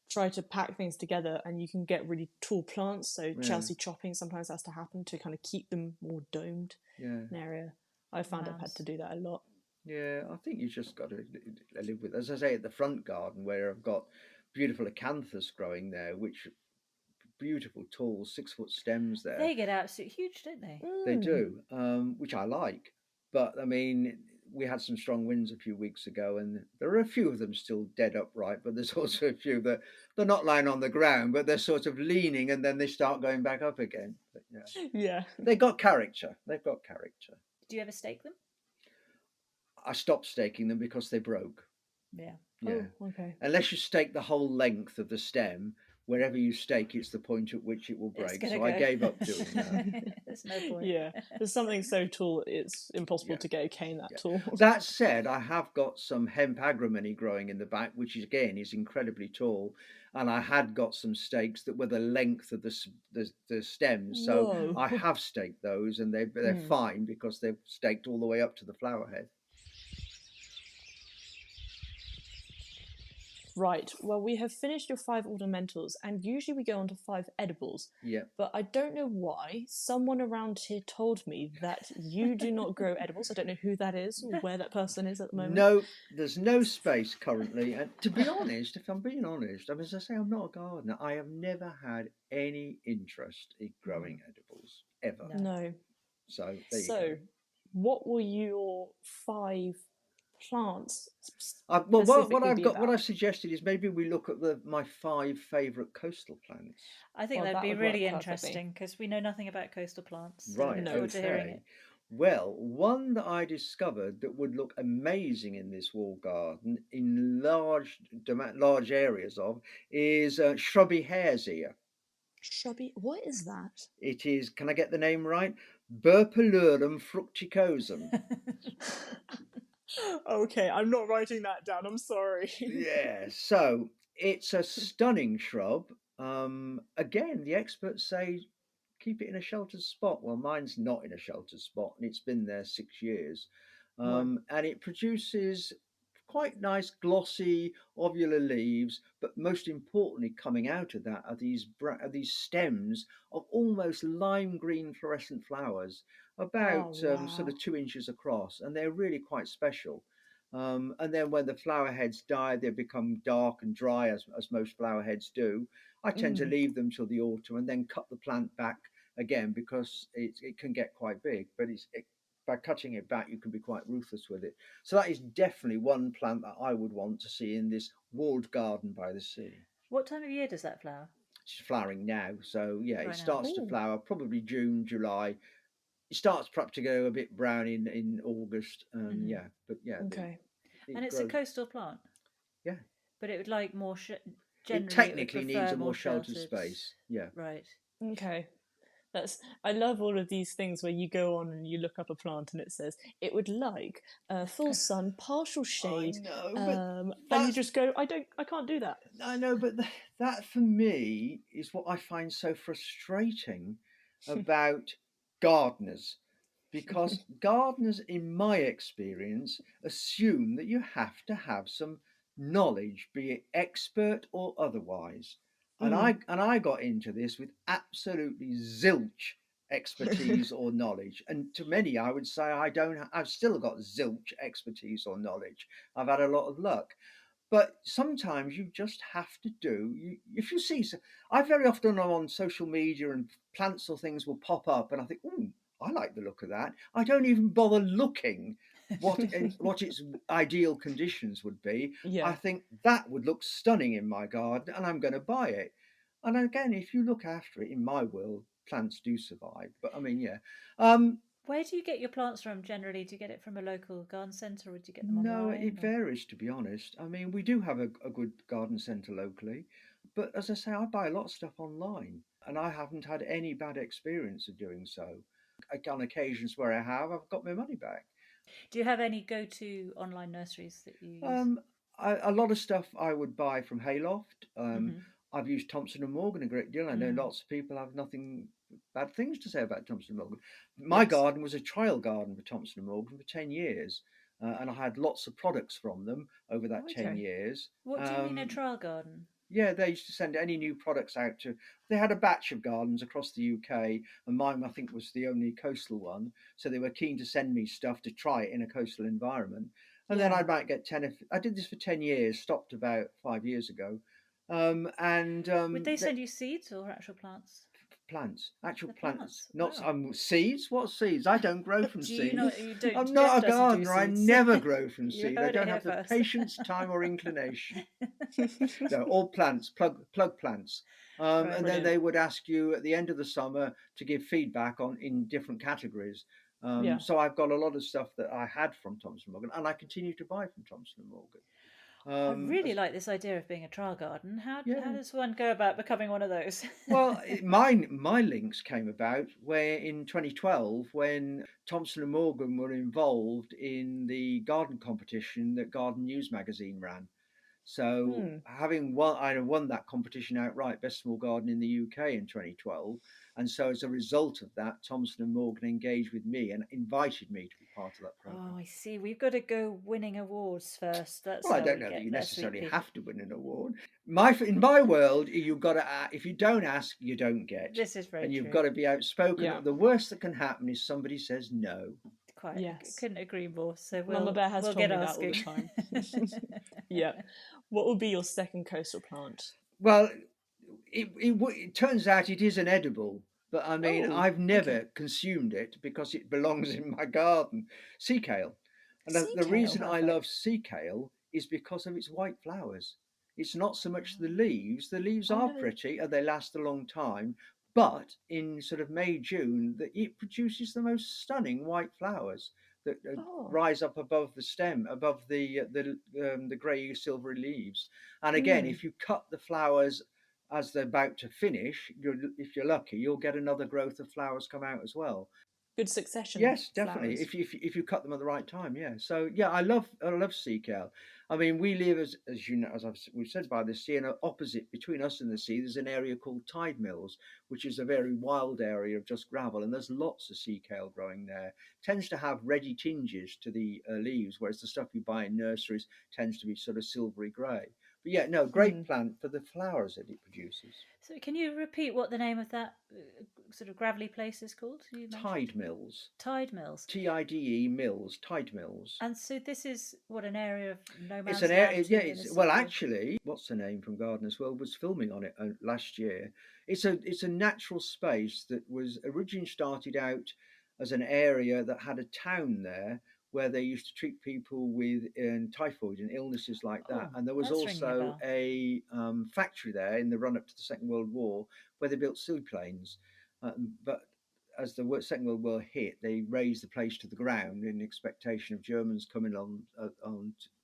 try to pack things together and you can get really tall plants. So Yeah, Chelsea chopping sometimes has to happen to kind of keep them more domed yeah, in area. I found I've had to Mounds. do that a lot. yeah. I think you just got to live with. As I say, at the front garden where I've got beautiful acanthus growing there, which beautiful tall 6 foot stems there. They get absolutely huge, don't they? They Mm. do, which I like. But I mean, we had some strong winds a few weeks ago, and there are a few of them still dead upright. But there's also a few that they're not lying on the ground, but they're sort of leaning, and then they start going back up again. But yeah, Yeah. they got character. They've got character. Did you ever stake them? I stopped staking them because they broke. Yeah. Yeah, Oh, okay. unless you stake the whole length of the stem, wherever you stake, it's the point at which it will It's break. gonna So I go. gave up doing that. There's no point. Yeah. There's something so tall it's impossible Yeah. to get a cane that Yeah. tall. That said, I have got some hemp agrimony growing in the back, which is again is incredibly tall, and I had got some stakes that were the length of the stems. So Whoa. I have staked those, and they're Mm. fine because they've staked all the way up to the flower head. Right. Well, we have finished your 5 ornamentals, and usually we go on to 5 edibles. Yeah. But I don't know why. Someone around here told me that you do not grow edibles. I don't know who that is or where that person is at the moment. No, there's no space currently. And to be honest, if I'm being honest, I mean, as I say, I'm not a gardener. I have never had any interest in growing edibles ever. No. No. So there you So, go. what were your 5 plants? Well, what specifically I've be got, what about? I've suggested is maybe we look at my 5 favourite coastal plants. I think Well, that'd that be would really work perfectly. interesting because we know nothing about coastal plants. So I Right. look No. forward to hearing Okay. it. Well, one that I discovered that would look amazing in this wall garden in large areas of is shrubby hare's ear. Shrubby. What is that? It is. Can I get the name right? Burpulurum fructicosum. Okay, I'm not writing that down. I'm sorry. Yeah. So it's a stunning shrub. Again, the experts say keep it in a sheltered spot. Well, mine's not in a sheltered spot, and it's been there 6 years. Right. And it produces quite nice, glossy, ovular leaves. But most importantly, coming out of that are these stems of almost lime green fluorescent flowers, Oh about sort wow. of 2 inches across, and they're really quite special. And then when the flower heads die, they become dark and dry, as most flower heads do. I tend to Mm. leave them till the autumn and then cut the plant back again because it can get quite big. But by cutting it back, you can be quite ruthless with it. So that is definitely one plant that I would want to see in this walled garden by the sea. What time of year does that flower? It's flowering now, so yeah, it Right now. starts to Ooh. flower probably June, July. It starts perhaps to go a bit brown in August. Mhm. Yeah, but yeah, Okay. And it's grows. a coastal plant. Yeah. But it would like more. Generally, It technically it would needs prefer a more sheltered sheltered space. Yeah. Right. Okay. I love all of these things where you go on and you look up a plant and it says it would like full sun, partial shade, know, but and you that's- just go, I can't do that. I know, but that for me is what I find so frustrating about gardeners, because gardeners, in my experience, assume that you have to have some knowledge, be it expert or otherwise. And I got into this with absolutely zilch expertise or knowledge, and to many I would say I've still got zilch expertise or knowledge. I've had a lot of luck, but sometimes you just have to if you see, I very often am on social media and plants or things will pop up and I think, I like the look of that. I don't even bother looking what its ideal conditions would be. Yeah. I think that would look stunning in my garden, and I'm going to buy it. And again, if you look after it, in my world, plants do survive. But I mean, yeah. Where do you get your plants from generally? Do you get it from a local garden centre, or do you get them No, online? it varies, to be honest. I mean, we do have a good garden centre locally, but as I say, I buy a lot of stuff online, and I haven't had any bad experience of doing so. On occasions where I have, I've got my money back. Do you have any go-to online nurseries that you use? A lot of stuff I would buy from Hayloft. I've used Thompson and Morgan a great deal. I know lots of people have nothing bad things to say about Thompson and Morgan. My garden was a trial garden for Thompson and Morgan for 10 years. And I had lots of products from them over that 10 years. What do you mean a trial garden? Yeah, they used to send any new products out to. They had a batch of gardens across the UK, and mine, I think, was the only coastal one. So they were keen to send me stuff to try it in a coastal environment. And then I might get 10. I did this for 10 years, stopped about 5 years ago. Would they send you seeds or actual plants? Plants, actual plants. Not seeds. What seeds? I don't grow from seeds. I'm Jeff not a gardener. I never grow from seeds. I don't have the first. patience, time, or inclination. No, all plants, plug plants. And then they would ask you at the end of the summer to give feedback in different categories. So I've got a lot of stuff that I had from Thompson Morgan, and I continue to buy from Thompson Morgan. I really like this idea of being a trial garden. How does one go about becoming one of those? Well, my links came about where in 2012 when Thompson and Morgan were involved in the garden competition that Garden News magazine ran. So having won, I won that competition outright, Best Small Garden in the UK in 2012. And so as a result of that, Thompson and Morgan engaged with me and invited me to be part of that program. Oh, I see. We've got to go winning awards first. That's well, I don't know that you necessarily have to win an award. In my world, you've got to. If you don't ask, you don't get. This is very true. And you've true. got to be outspoken. Yeah. The worst that can happen is somebody says no. Quite. Yes. Couldn't agree more. So Mama Bear has told me that all the time. Yeah. What would be your second coastal plant? Well, it turns out it is an edible. But I mean, I've never consumed it because it belongs in my garden. Sea kale. And the reason I love sea kale is because of its white flowers. It's not so much the leaves. The leaves are pretty and they last a long time. But in sort of May, June, it produces the most stunning white flowers that rise up above the stem, above the grey silvery leaves. And again, if you cut the flowers as they're about to finish, if you're lucky, you'll get another growth of flowers come out as well. Good succession. Yes, definitely. If you cut them at the right time, yeah. So yeah, I love sea kale. I mean, we live as you know, we've said by the sea, and opposite between us and the sea, there's an area called Tide Mills, which is a very wild area of just gravel, and there's lots of sea kale growing there. Tends to have reddy tinges to the leaves, whereas the stuff you buy in nurseries tends to be sort of silvery grey. But yeah, no, great plant for the flowers that it produces. So can you repeat what the name of that sort of gravelly place is called? Tide Mills. Tide Mills. TIDE Mills. Tide Mills. And so this is what, an area of no man's land? It's an area. Yeah. Well, actually, what's the name from Gardeners World was filming on it last year. It's a natural space that was originally started out as an area that had a town there, where they used to treat people with typhoid and illnesses like that. And there was also a factory there in the run-up to the Second World War where they built seaplanes. But as the Second World War hit, they razed the place to the ground in expectation of Germans coming on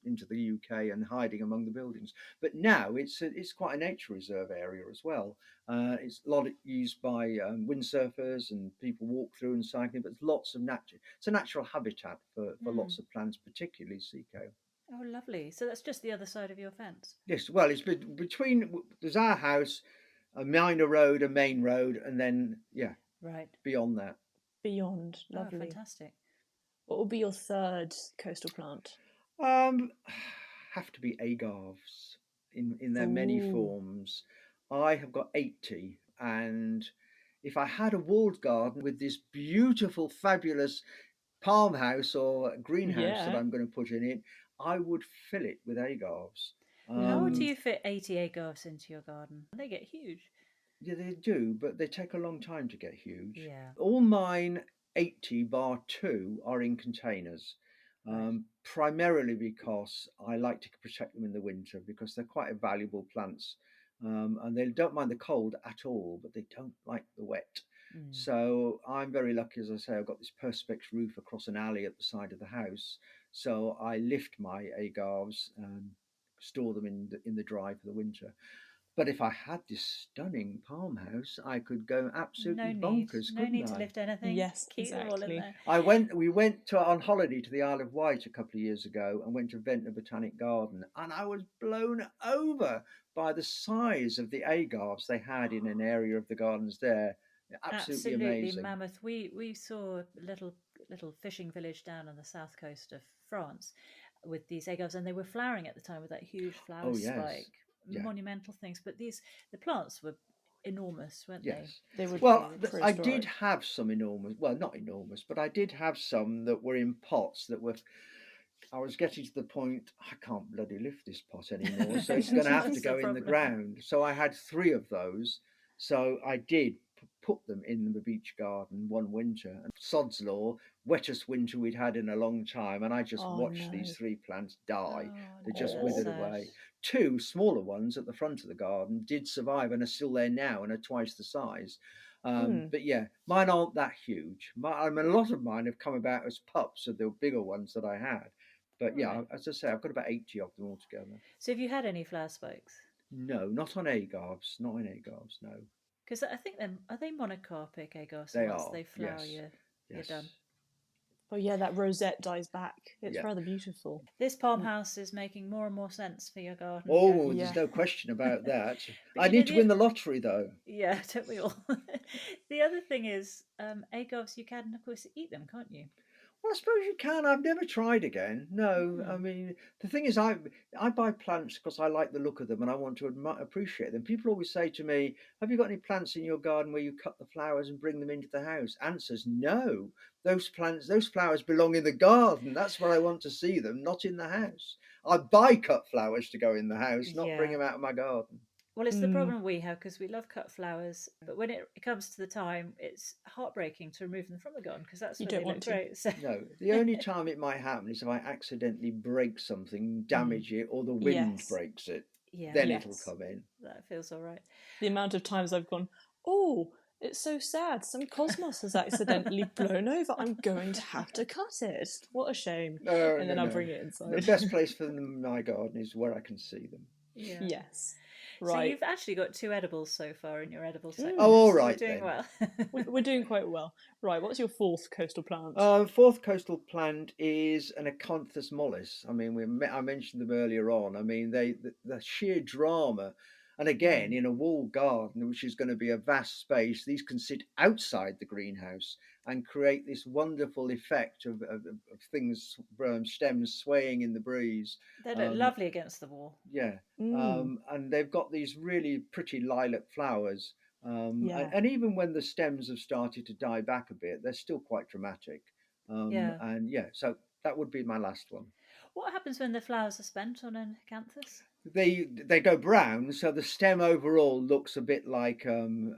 into the UK and hiding among the buildings. But now it's quite a nature reserve area as well. It's a lot used by windsurfers and people walk through and cycling, but there's lots of nature. It's a natural habitat for lots of plants, particularly sea kale. Oh, lovely. So that's just the other side of your fence? Yes, well, it's between, there's our house, a minor road, a main road, and then, beyond that. Beyond, lovely. Oh, fantastic. What will be your third coastal plant? Have to be agaves in their many forms. I have got 80, and if I had a walled garden with this beautiful, fabulous palm house or greenhouse that I'm going to put in it, I would fill it with agaves. How do you fit 80 agaves into your garden? They get huge. Yeah, they do, but they take a long time to get huge. Yeah. All mine 80 bar 2 are in containers. Primarily because I like to protect them in the winter because they're quite valuable plants, and they don't mind the cold at all, but they don't like the wet. So I'm very lucky, as I say, I've got this perspex roof across an alley at the side of the house. So I lift my agaves and store them in the dry for the winter. But if I had this stunning palm house, I could go absolutely bonkers, No couldn't need I? to lift anything. Yes, Keep them all in exactly. there. We went on holiday to the Isle of Wight a couple of years ago and went to Ventnor Botanic Garden, and I was blown over by the size of the agaves they had in an area of the gardens there. Absolutely amazing. Mammoth. We saw a little fishing village down on the south coast of France with these agaves, and they were flowering at the time with that huge flower spike. Yeah. Monumental things, but the plants were enormous, weren't they? They were. Well, I did have some enormous. Well, not enormous, but I did have some that were in pots that were. I was getting to the point I can't bloody lift this pot anymore, so it's going to have to go in the ground. So I had 3 of those. So I did put them in the beach garden one winter, and sod's law, wettest winter we'd had in a long time, and I just watched these 3 plants die. They just withered away. 2 smaller ones at the front of the garden did survive and are still there now and are twice the size. But yeah, mine aren't that huge. A lot of mine have come about as pups of the bigger ones that I had. But yeah, as I say, I've got about 80 of them altogether. So have you had any flower spikes? No, not on agaves. Not on agaves, no. Because I think are they monocarpic agaves? They once are. They flower, you're done. Oh yeah, that rosette dies back. It's rather beautiful. This palm house is making more and more sense for your garden. Oh, there's no question about that. I need to win the lottery, though. Yeah, don't we all? The other thing is, agaves, you can, of course, eat them, can't you? Well, I suppose you can. I've never tried again. No, I mean, the thing is, I buy plants because I like the look of them and I want to appreciate them. People always say to me, have you got any plants in your garden where you cut the flowers and bring them into the house? Answers, no. Those flowers belong in the garden. That's where I want to see them, not in the house. I buy cut flowers to go in the house, not bring them out of my garden. Well, it's the problem we have because we love cut flowers, but when it comes to the time, it's heartbreaking to remove them from the garden because that's when they look great. So. No, the only time it might happen is if I accidentally break something, damage it, or the wind breaks it. Yeah. Then it'll come in. That feels all right. The amount of times I've gone, oh, it's so sad. Some cosmos has accidentally blown over. I'm going to have to cut it. What a shame. And then I'll bring it inside. The best place for them in my garden is where I can see them. Yeah. Yes. Right. So you've actually got 2 edibles so far in your edible section. Oh, all right. We're doing well. We're doing quite well. Right. What's your 4th coastal plant? 4th coastal plant is an acanthus mollis. I mean, I mentioned them earlier on. I mean, the sheer drama. And again, in a walled garden, which is going to be a vast space, these can sit outside the greenhouse and create this wonderful effect of things, stems swaying in the breeze. They look lovely against the wall. Yeah. And they've got these really pretty lilac flowers. And even when the stems have started to die back a bit, they're still quite dramatic. And so that would be my last one. What happens when the flowers are spent on an acanthus? They go brown, so the stem overall looks a bit like brown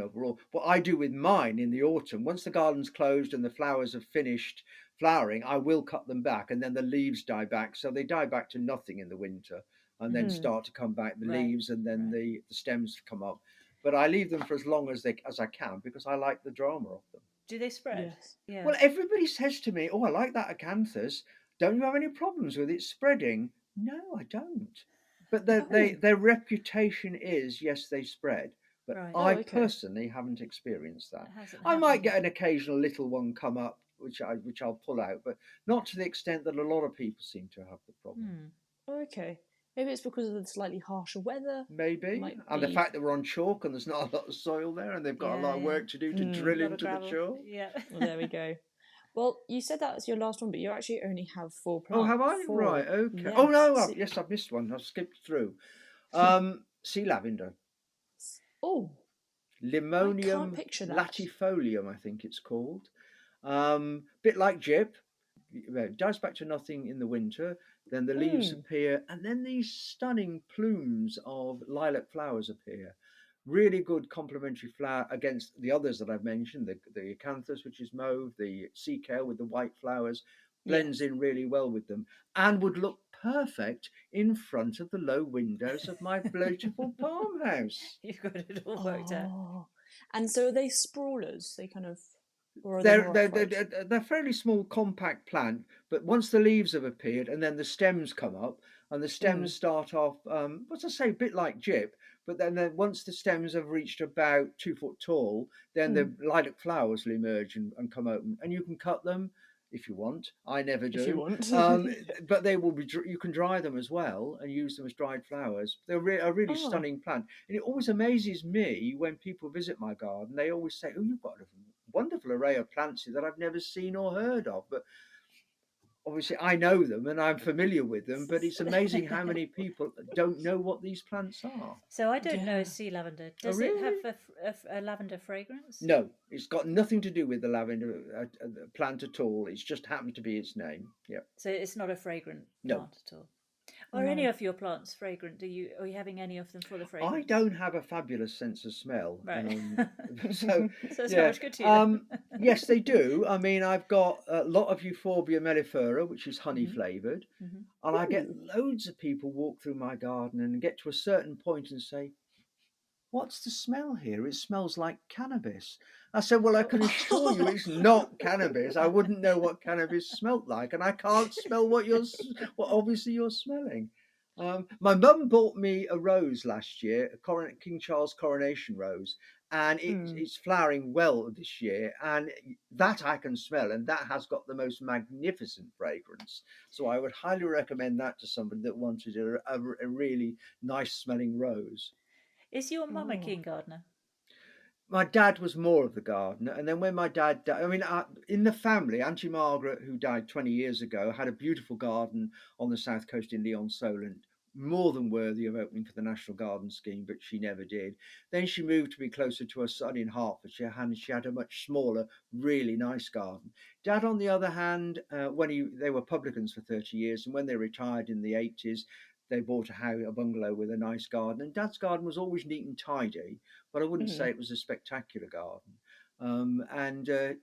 overall. What I do with mine in the autumn, once the garden's closed and the flowers have finished flowering, I will cut them back, and then the leaves die back, so they die back to nothing in the winter, and then start to come back the leaves, and then the stems come up. But I leave them for as long as I can because I like the drama of them. Do they spread? Yes. Yeah. Well, everybody says to me, "Oh, I like that acanthus. Don't you have any problems with it spreading?" No, I don't. But their reputation is, yes, they spread. But I personally haven't experienced that. I might get an occasional little one come up, which I'll pull out, but not to the extent that a lot of people seem to have the problem. Okay. Maybe it's because of the slightly harsher weather. Maybe. And the fact that we're on chalk and there's not a lot of soil there and they've got a lot of work to do to drill into the chalk. Yeah. Well, there we go. Well, you said that was your last one, but you actually only have 4 plants. Oh, have I? 4. Right, okay. Yes. Oh, no, I've missed one. I've skipped through. Sea lavender. Oh. Limonium latifolium, I think it's called. Bit like gyp. It dies back to nothing in the winter. Then the leaves appear, and then these stunning plumes of lilac flowers appear. really good complementary flower against the others that I've mentioned, the acanthus, which is mauve, the sea kale with the white flowers, blends in really well with them, and would look perfect in front of the low windows of my beautiful farmhouse. You've got it all worked out. And so are they sprawlers? They kind of, or are they They're, more they're, upright? they're fairly small, compact plant, but once the leaves have appeared and then the stems come up, and the stems start off, what's I say, a bit like gyp, but then once the stems have reached about 2 foot tall, then the lilac flowers will emerge and come open, and you can cut them if you want. I never do. If you want. But they will be. You can dry them as well and use them as dried flowers. They're a really stunning plant, and it always amazes me when people visit my garden. They always say, "Oh, you've got a wonderful array of plants that I've never seen or heard of." But obviously, I know them and I'm familiar with them. But it's amazing how many people don't know what these plants are. So I don't know sea lavender. Does it have a lavender fragrance? No, it's got nothing to do with the lavender plant at all. It's just happened to be its name. Yeah. So it's not a fragrant plant at all. Are any of your plants fragrant? Are you having any of them for the fragrance? I don't have a fabulous sense of smell. Right. So it's not much good to you. Yes, they do. I mean, I've got a lot of Euphorbia mellifera, which is honey flavoured. And I get loads of people walk through my garden and get to a certain point and say, "What's the smell here? It smells like cannabis." I said, "Well, I can assure you it's not cannabis. I wouldn't know what cannabis smelt like, and I can't smell what obviously you're smelling." My mum bought me a rose last year, a King Charles coronation rose, and it's flowering well this year, and that I can smell, and that has got the most magnificent fragrance. So I would highly recommend that to somebody that wanted a really nice smelling rose. Is your mum a keen gardener? My dad was more of the gardener, and then when my dad died, I mean, in the family, Auntie Margaret, who died 20 years ago, had a beautiful garden on the south coast in Lyon Solent, more than worthy of opening for the National Garden Scheme, but she never did. Then she moved to be closer to her son in Hertfordshire, and she had a much smaller, really nice garden. Dad, on the other hand, they were publicans for 30 years, and when they retired in the 80s, they bought a bungalow with a nice garden, and Dad's garden was always neat and tidy, but I wouldn't say it was a spectacular garden.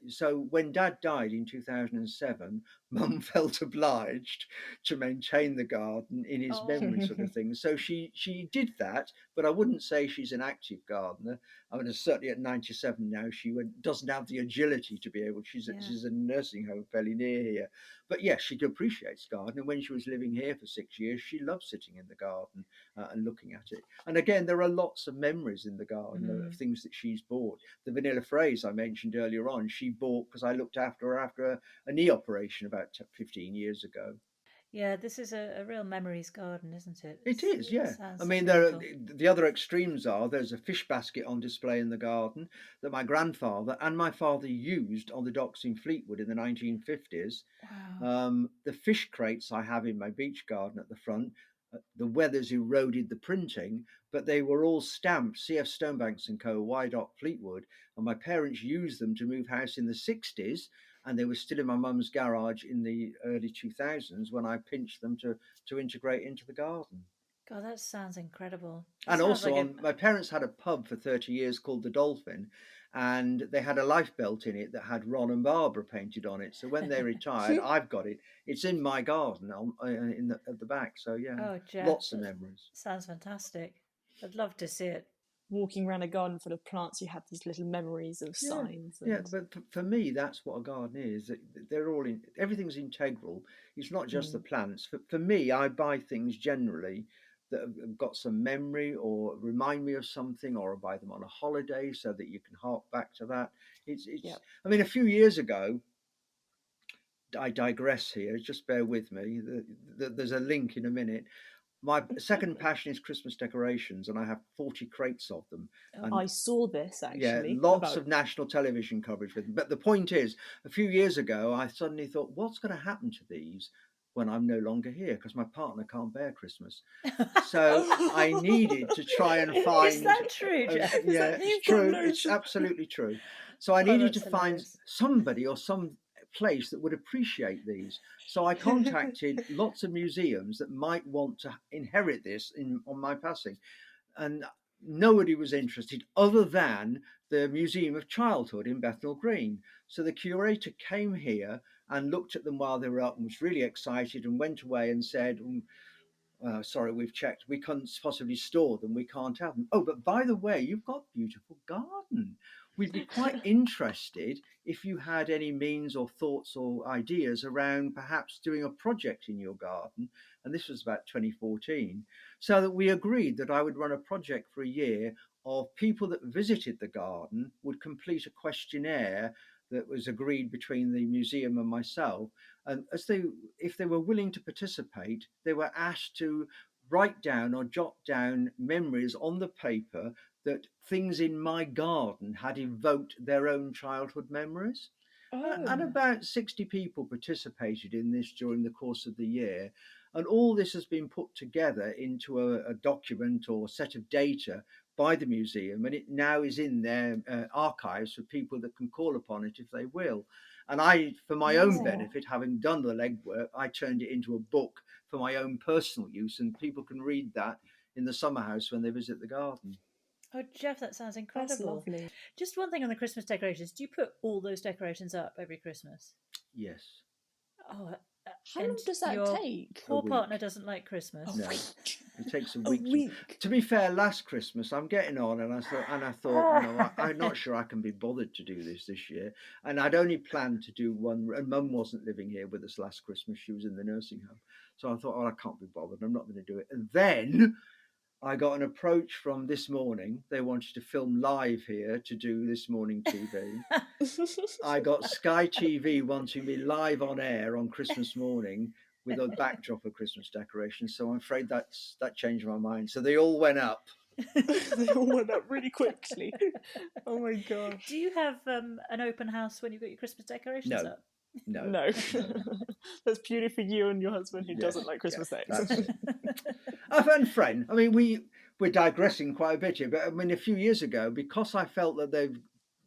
So when Dad died in 2007, Mum felt obliged to maintain the garden in his memory, sort of thing. So she did that, but I wouldn't say she's an active gardener. I mean, certainly at 97 now, she doesn't have the agility to be able. She's in a nursing home fairly near here, but yes, she appreciates gardening. When she was living here for 6 years, she loved sitting in the garden and looking at it. And again, there are lots of memories in the garden of things that she's bought. The vanilla fraise I mentioned earlier on, she bought because I looked after her after a knee operation about 15 years ago. Yeah, this is a real memories garden, isn't it? It is, yeah. I mean, the other extremes there's a fish basket on display in the garden that my grandfather and my father used on the docks in Fleetwood in the 1950s. Wow. The fish crates I have in my beach garden at the front, the weather's eroded the printing, but they were all stamped C.F. Stonebanks and Co. Wyddock Fleetwood, and my parents used them to move house in the 60s. And they were still in my mum's garage in the early 2000s when I pinched them to integrate into the garden. God, that sounds incredible. And also, my parents had a pub for 30 years called the Dolphin, and they had a life belt in it that had Ron and Barbara painted on it. So when they retired, I've got it. It's in my garden at the back. So yeah, lots of memories. Sounds fantastic. I'd love to see it. Walking around a garden full of plants, you have these little memories of signs. Yeah, but for me, that's what a garden is. They're all everything's integral. It's not just the plants. For me, I buy things generally that have got some memory or remind me of something, or I buy them on a holiday so that you can hark back to that. I mean, a few years ago, I digress here. Just bear with me. There's a link in a minute. My second passion is Christmas decorations, and I have 40 crates of them. And I saw this, actually. Yeah, lots of national television coverage with them. But the point is, a few years ago, I suddenly thought, what's going to happen to these when I'm no longer here? Because my partner can't bear Christmas. So I needed to try and find... Is that true, Geoff? Yeah, it's true. It's absolutely true. So I needed to find somebody or some place that would appreciate these. So I contacted lots of museums that might want to inherit this on my passing. And nobody was interested other than the Museum of Childhood in Bethnal Green. So the curator came here and looked at them while they were up and was really excited and went away and said, sorry, we've checked. We can't possibly store them. We can't have them. Oh, but by the way, you've got a beautiful garden. We'd be quite interested if you had any means or thoughts or ideas around perhaps doing a project in your garden. And this was about 2014. So that we agreed that I would run a project for a year of people that visited the garden would complete a questionnaire that was agreed between the museum and myself. And if they were willing to participate, they were asked to write down or jot down memories on the paper that things in my garden had evoked their own childhood memories. And about 60 people participated in this during the course of the year. And all this has been put together into a document or set of data by the museum, and it now is in their archives for people that can call upon it if they will. And I, for my own benefit, having done the legwork, I turned it into a book for my own personal use, and people can read that in the summer house when they visit the garden. Oh, Geoff, that sounds incredible. That's lovely. Just one thing on the Christmas decorations. Do you put all those decorations up every Christmas? Yes. Oh, how long does that take? Poor partner doesn't like Christmas. No, it takes a week. To be fair, last Christmas I'm getting on, and I thought, no, I'm not sure I can be bothered to do this year. And I'd only planned to do one. And Mum wasn't living here with us last Christmas; she was in the nursing home. So I thought, oh, I can't be bothered. I'm not going to do it. And then I got an approach from This Morning. They wanted to film live here to do This Morning TV. I got Sky TV wanting me live on air on Christmas morning with a backdrop of Christmas decorations. So I'm afraid that changed my mind. So they all went up. They all went up really quickly. Oh my gosh. Do you have an open house when you've got your Christmas decorations up? No. That's purely for you and your husband who doesn't like Christmas eggs. And friend, I mean, we're digressing quite a bit here, but I mean, a few years ago, because I felt that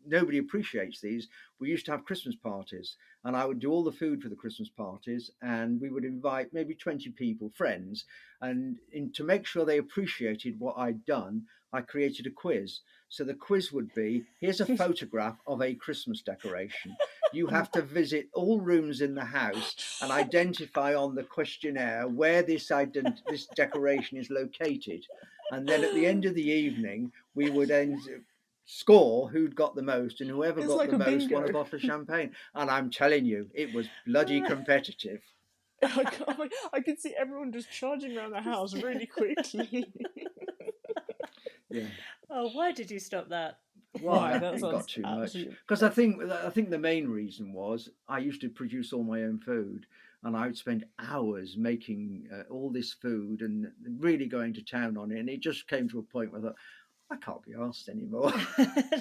nobody appreciates these, we used to have Christmas parties, and I would do all the food for the Christmas parties, and we would invite maybe 20 people, friends, and to make sure they appreciated what I'd done, I created a quiz. So the quiz would be, here's a photograph of a Christmas decoration. You have to visit all rooms in the house and identify on the questionnaire where this decoration is located. And then at the end of the evening, we would then score who'd got the most, and whoever got the most won a bottle of champagne. And I'm telling you, it was bloody competitive. I could see everyone just charging around the house really quickly. Yeah. Oh, why did you stop that? Why? It got too much. Because I think the main reason was I used to produce all my own food, and I would spend hours making all this food and really going to town on it. And it just came to a point where I thought, I can't be asked anymore.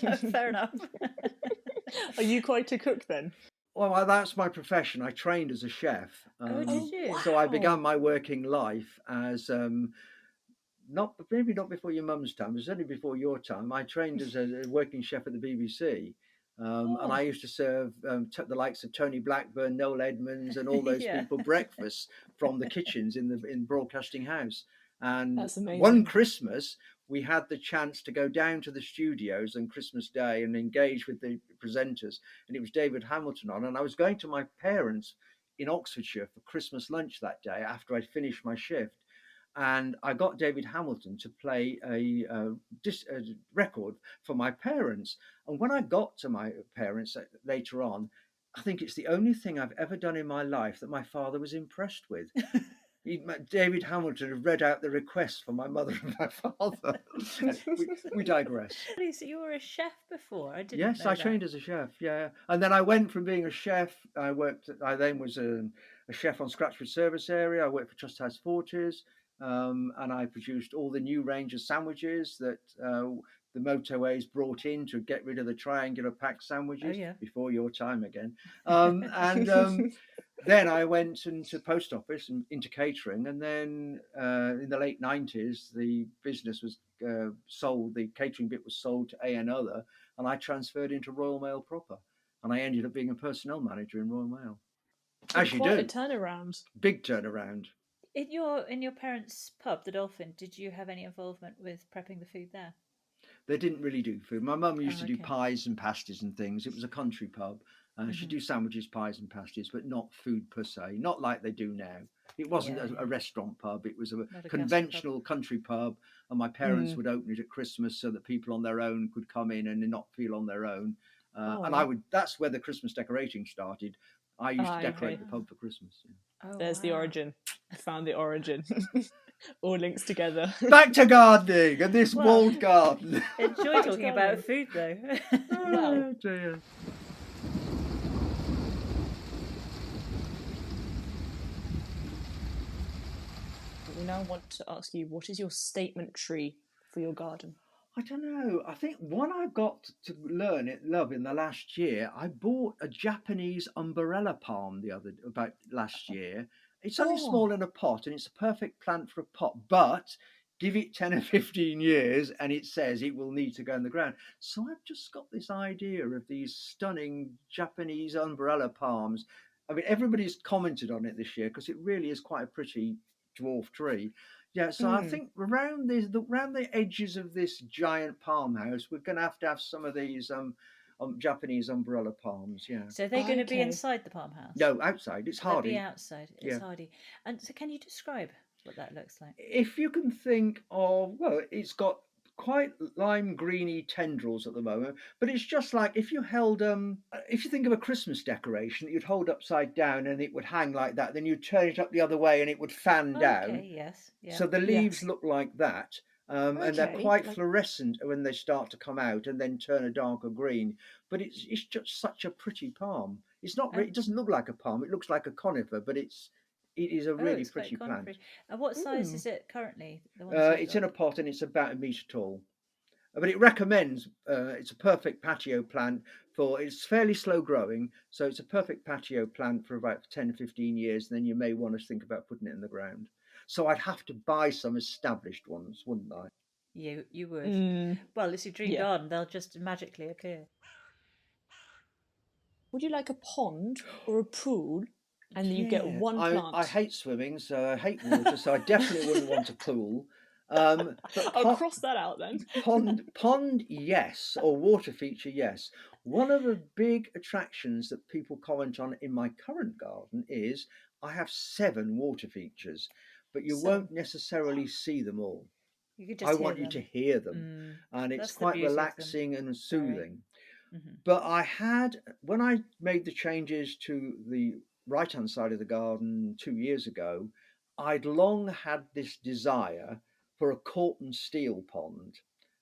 No, fair enough. Are you quite a cook then? Well, that's my profession. I trained as a chef. Oh, did you? So I began my working life as maybe not before your mum's time. It was only before your time. I trained as a working chef at the BBC. And I used to serve the likes of Tony Blackburn, Noel Edmonds, and all those people breakfast from the kitchens in Broadcasting House. And one Christmas, we had the chance to go down to the studios on Christmas Day and engage with the presenters. And it was David Hamilton on. And I was going to my parents in Oxfordshire for Christmas lunch that day after I'd finished my shift. And I got David Hamilton to play a record for my parents. And when I got to my parents later on, I think it's the only thing I've ever done in my life that my father was impressed with. David Hamilton had read out the request for my mother and my father. we digress. So you were a chef before? I didn't. Yes, I trained as a chef. Yeah, and then I went from being a chef. I then was a chef on Scratchford Service Area. I worked for Trust House Forties. And I produced all the new range of sandwiches that the motorways brought in to get rid of the triangular pack sandwiches before your time again. Then I went into post office and into catering. And then in the late 90s, the business was sold. The catering bit was sold to A&O, and I transferred into Royal Mail proper. And I ended up being a personnel manager in Royal Mail. As you do. Quite a turnaround. Big turnaround. In your parents' pub, the Dolphin, did you have any involvement with prepping the food there? They didn't really do food. My mum used Oh, to do okay. pies and pasties and things. It was a country pub. She'd Mm-hmm. do sandwiches, pies and pasties, but not food per se, not like they do now. It wasn't Yeah, a restaurant pub. It was a not a conventional country pub, and my parents Mm. would open it at Christmas so that people on their own could come in and not feel on their own. Oh, And yeah. that's where the Christmas decorating started. I used to Ah, decorate okay. the pub for Christmas. Oh, There's the wow. origin. I found the origin. All links together. Back to gardening and this Well, walled garden. Enjoy talking about food, though. Oh, dear. We now want to ask you, what is your statement tree for your garden? I don't know. I think one I got to love in the last year. I bought a Japanese umbrella palm about last year. It's only small in a pot, and it's a perfect plant for a pot. But give it 10 or 15 years, and it says it will need to go in the ground. So I've just got this idea of these stunning Japanese umbrella palms. I mean, everybody's commented on it this year because it really is quite a pretty dwarf tree. Yeah, so I think around the edges of this giant palm house, we're going to have some of these Japanese umbrella palms. Yeah. So they're going to be Okay. inside the palm house? No, outside. It's They'll hardy. be outside. It's Yeah. hardy. And so can you describe what that looks like? If you can think of, well, it's got quite lime greeny tendrils at the moment, but it's just like if you think of a Christmas decoration that you'd hold upside down and it would hang like that, then you'd turn it up the other way and it would fan down. Okay, yes. Yeah. So the leaves Yes. look like that. And they're Okay, quite like- fluorescent when they start to come out and then turn a darker green. But it's just such a pretty palm. It's not. It doesn't look like a palm. It looks like a conifer, but it is a really it's pretty quite plant. conifery. And what size is it currently? The ones It's in a pot and it's about 1 metre tall. But it recommends. It's a perfect patio plant for. It's fairly slow growing, so it's a perfect patio plant for about 10 or 15 years. And then you may want to think about putting it in the ground. So I'd have to buy some established ones, wouldn't I? You would. Well, it's your dream garden. They'll just magically appear. Would you like a pond or a pool, and you get one plant? I hate swimming, so I hate water, so I definitely wouldn't want a pool. But I'll cross that out then. Pond, yes, or water feature, yes. One of the big attractions that people comment on in my current garden is I have 7 water features, but you won't necessarily see them all. You could just I want you to hear them, and it's quite relaxing and soothing. Mm-hmm. But when I made the changes to the right-hand side of the garden 2 years ago, I'd long had this desire for a Corten steel pond,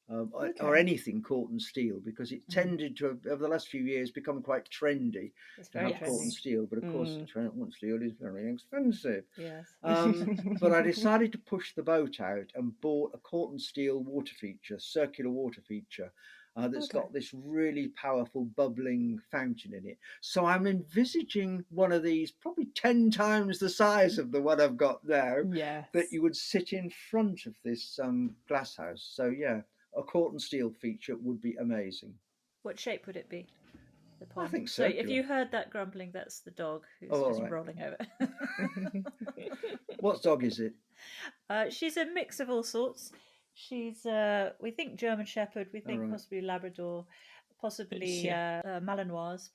or anything Corten steel, because it tended to have, over the last few years, become quite trendy to have Corten steel. But of course, Corten steel is very expensive. Yes. But I decided to push the boat out and bought a Corten steel water feature, circular water feature. That's got this really powerful bubbling fountain in it. So I'm envisaging one of these, probably 10 times the size of the one I've got now, that you would sit in front of this glass house. So yeah, a Corten steel feature would be amazing. What shape would it be? The pond? I think so. If you heard that grumbling, that's the dog who's just rolling over. What dog is it? She's a mix of all sorts. She's, we think German Shepherd, we think possibly Labrador, possibly Malinois,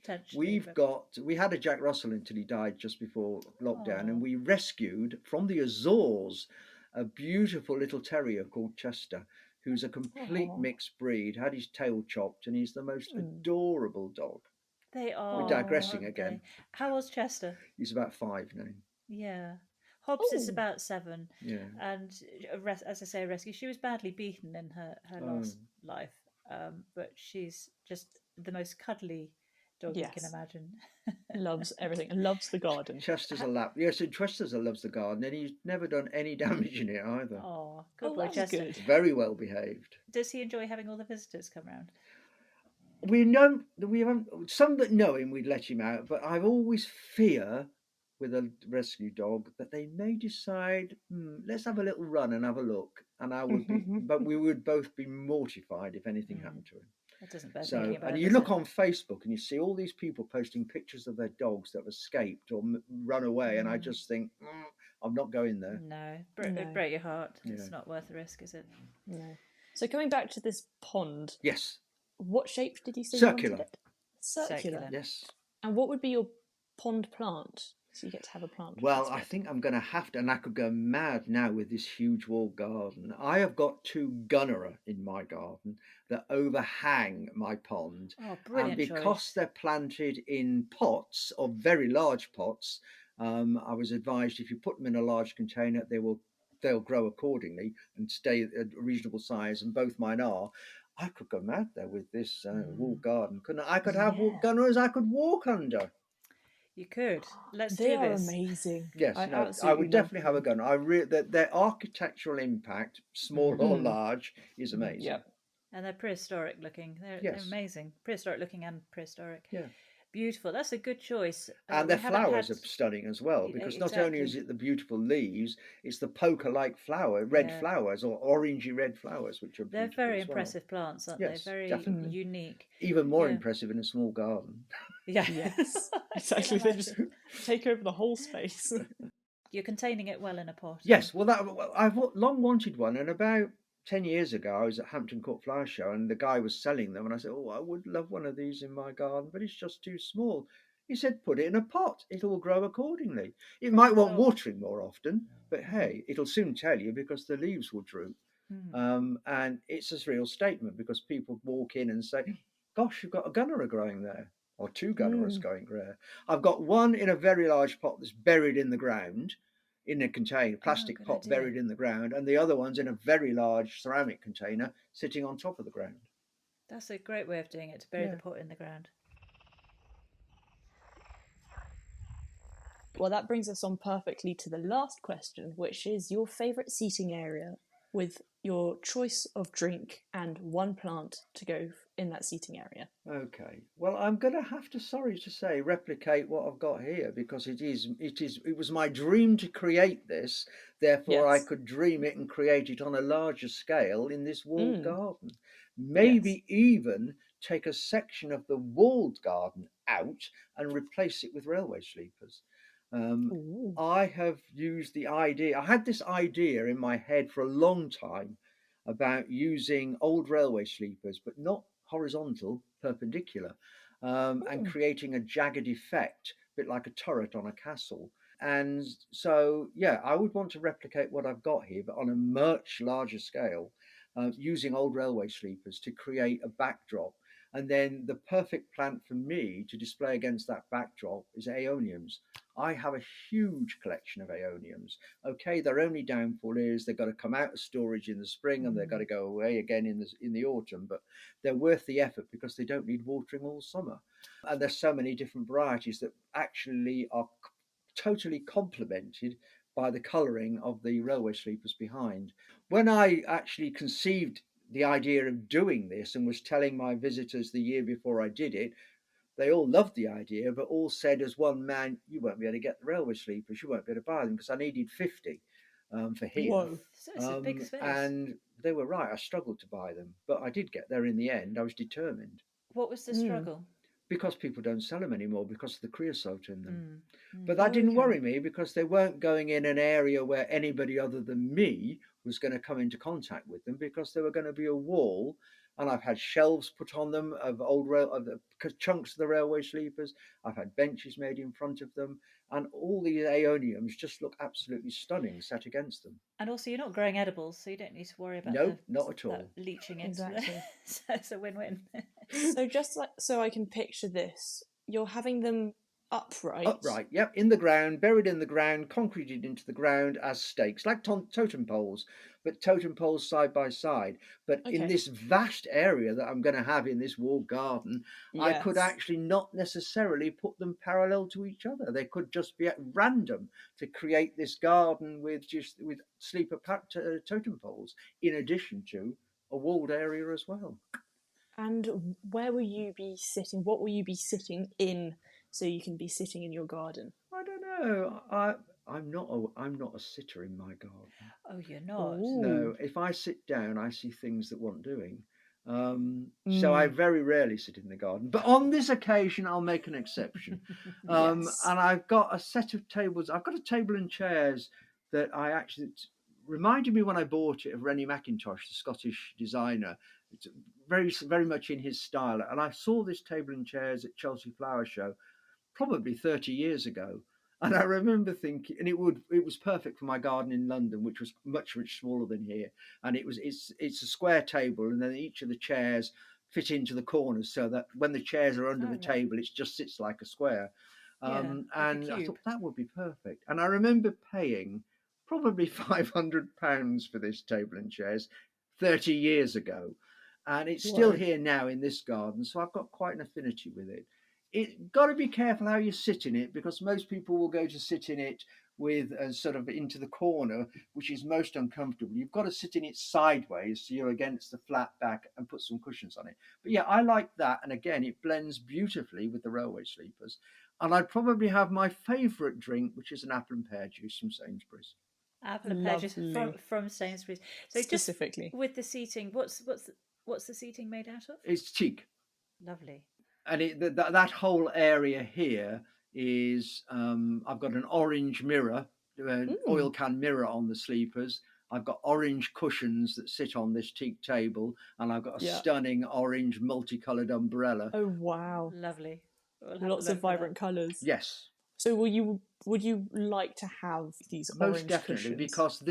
potentially. We had a Jack Russell until he died just before lockdown, and we rescued from the Azores a beautiful little terrier called Chester, who's a complete mixed breed, had his tail chopped, and he's the most adorable dog. They are. We're digressing again. How old's Chester? He's about 5 now. Yeah. Hobbs is about 7. Yeah. And as I say, a rescue. She was badly beaten in her last life, but she's just the most cuddly dog you can imagine. Loves everything and loves the garden. Chester's a lap. Yes, and Chester loves the garden, and he's never done any damage in it either. Oh, good boy, Chester. Good. Very well behaved. Does he enjoy having all the visitors come round? We haven't. Some that know him, we'd let him out, but I always fear with a rescue dog that they may decide, let's have a little run and have a look, and I would be, but we would both be mortified if anything happened to him. That doesn't bear So, and you look on Facebook and you see all these people posting pictures of their dogs that have escaped or run away, and I just think I'm not going there. No, it break your heart. Yeah. It's not worth the risk, is it? No. So coming back to this pond. Yes. What shape did you say Circular. you wanted it? Circular. Yes. And what would be your pond plant? So you get to have a plant. Well, I think I'm going to have to, and I could go mad now with this huge walled garden. I have got 2 gunnera in my garden that overhang my pond. Oh, brilliant And because choice. they're planted in pots, or very large pots, I was advised if you put them in a large container, they'll grow accordingly and stay at a reasonable size, and both mine are. I could go mad there with this walled garden, couldn't I? I could have gunneras I could walk under. You could. Let's they do this. They are amazing. Yes, I would definitely have a gunner. Their architectural impact, small or large, is amazing. Yep. And they're prehistoric looking. They're amazing. Prehistoric looking and prehistoric. Yeah. Beautiful. That's a good choice. And their flowers are stunning as well, because not only is it the beautiful leaves, it's the poker-like red flowers, or orangey red flowers, which are beautiful. They're very impressive plants, aren't they? Very definitely. unique. Even more impressive in a small garden. Yeah. Yes. Exactly. They just take over the whole space. You're containing it well in a pot. Yes. Well, I've long wanted one, and about 10 years ago, I was at Hampton Court Flower Show, and the guy was selling them, and I said, "Oh, I would love one of these in my garden, but it's just too small." He said, "Put it in a pot; it'll grow accordingly. It might want watering more often, but hey, it'll soon tell you because the leaves will droop." And it's a real statement, because people walk in and say, "Gosh, you've got a gunnera growing there, or 2 gunneras going there." I've got one in a very large pot that's buried in the ground, in a container, plastic pot buried in the ground, and the other one's in a very large ceramic container sitting on top of the ground. That's a great way of doing it, to bury the pot in the ground. Well, that brings us on perfectly to the last question, which is your favourite seating area, with your choice of drink and 1 plant to go in that seating area. Okay. Well, I'm going to have to, sorry to say, replicate what I've got here, because it was my dream to create this. Therefore, I could dream it and create it on a larger scale in this walled garden. Maybe even take a section of the walled garden out and replace it with railway sleepers. I have used the idea. I had this idea in my head for a long time about using old railway sleepers, but not horizontal, perpendicular, and creating a jagged effect, a bit like a turret on a castle. And so, I would want to replicate what I've got here, but on a much larger scale, using old railway sleepers to create a backdrop. And then the perfect plant for me to display against that backdrop is aeoniums. I have a huge collection of aeoniums. Okay, their only downfall is they've got to come out of storage in the spring and they've got to go away again in the autumn, but they're worth the effort because they don't need watering all summer. And there's so many different varieties that actually are totally complemented by the colouring of the railway sleepers behind. When I actually conceived the idea of doing this and was telling my visitors the year before I did it, they all loved the idea, but all said as one man, "You won't be able to get the railway sleepers, you won't be able to buy them," because I needed 50 for here. Whoa. So it's a big space. And they were right, I struggled to buy them, but I did get there in the end. I was determined. What was the struggle? Because people don't sell them anymore because of the creosote in them. But that didn't worry me, because they weren't going in an area where anybody other than me was going to come into contact with them, because they were going to be a wall. And I've had shelves put on them of the chunks of the railway sleepers. I've had benches made in front of them, and all these aeoniums just look absolutely stunning set against them. And also, you're not growing edibles, so you don't need to worry about not at all. Leaching into Exactly. So it's a win-win. So just so I can picture this, you're having them upright. Upright, yep, in the ground, buried in the ground, concreted into the ground as stakes, like totem poles, but totem poles side by side. But in this vast area that I'm going to have in this walled garden, I could actually not necessarily put them parallel to each other. They could just be at random to create this garden with sleeper totem poles, in addition to a walled area as well. And where will you be sitting? What will you be sitting in, so you can be sitting in your garden? I don't know. I'm not a sitter in my garden. Oh, you're not? No. If I sit down, I see things that want doing. So I very rarely sit in the garden. But on this occasion, I'll make an exception. And I've got a set of tables. I've got a table and chairs that I actually reminded me when I bought it of Rennie Mackintosh, the Scottish designer. It's very much in his style. And I saw this table and chairs at Chelsea Flower Show probably 30 years ago. And I remember thinking, and it was perfect for my garden in London, which was much smaller than here. And it's a square table, and then each of the chairs fit into the corners, so that when the chairs are under the table, it just sits like a square. And I thought that would be perfect. And I remember paying probably £500 for this table and chairs 30 years ago. And it's still here now in this garden, so I've got quite an affinity with it. It got to be careful how you sit in it, because most people will go to sit in it with sort of into the corner, which is most uncomfortable. You've got to sit in it sideways, so you're against the flat back, and put some cushions on it. But yeah, I like that. And again, it blends beautifully with the railway sleepers. And I'd probably have my favourite drink, which is an apple and pear juice from Sainsbury's. Apple and pear juice from Sainsbury's. So specifically just with the seating, what's the seating made out of? It's teak. Lovely. And that whole area here is I've got an orange mirror, an oil can mirror on the sleepers. I've got orange cushions that sit on this teak table, and I've got a stunning orange multicoloured umbrella. Oh wow, lovely! Lots of vibrant colours. Yes. So would you like to have these orange Most definitely, cushions? because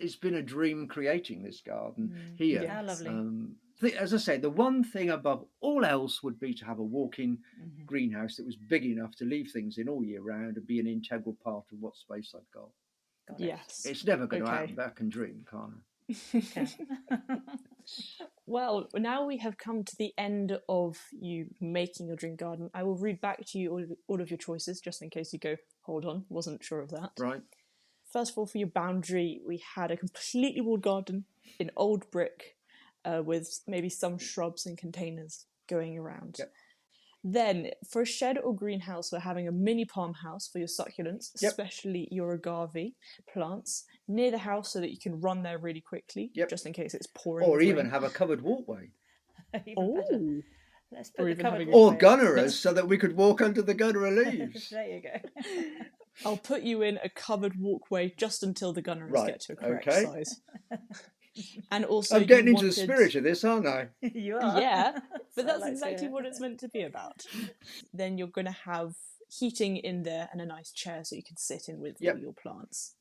it's been a dream creating this garden here. How lovely. As I say, the one thing above all else would be to have a walk-in greenhouse that was big enough to leave things in all year round and be an integral part of what space I've got. Yes. It's never going to happen, but I can dream, can't I? Well, now we have come to the end of you making your dream garden. I will read back to you all of your choices, just in case you go, hold on, wasn't sure of that. Right. First of all, for your boundary, we had a completely walled garden in old brick, with maybe some shrubs and containers going around. Yep. Then, for a shed or greenhouse, we're having a mini palm house for your succulents, especially your agave plants, near the house so that you can run there really quickly, just in case it's pouring. Or even have a covered walkway. Let's put the covered walkway. Or gunnerers, so that we could walk under the gunnerer leaves. There you go. I'll put you in a covered walkway just until the gunnerers get to a correct size. And also, I'm getting into the spirit of this, aren't I? You are. Yeah, but that's exactly what it's meant to be about. Then you're going to have heating in there and a nice chair so you can sit in with all your plants.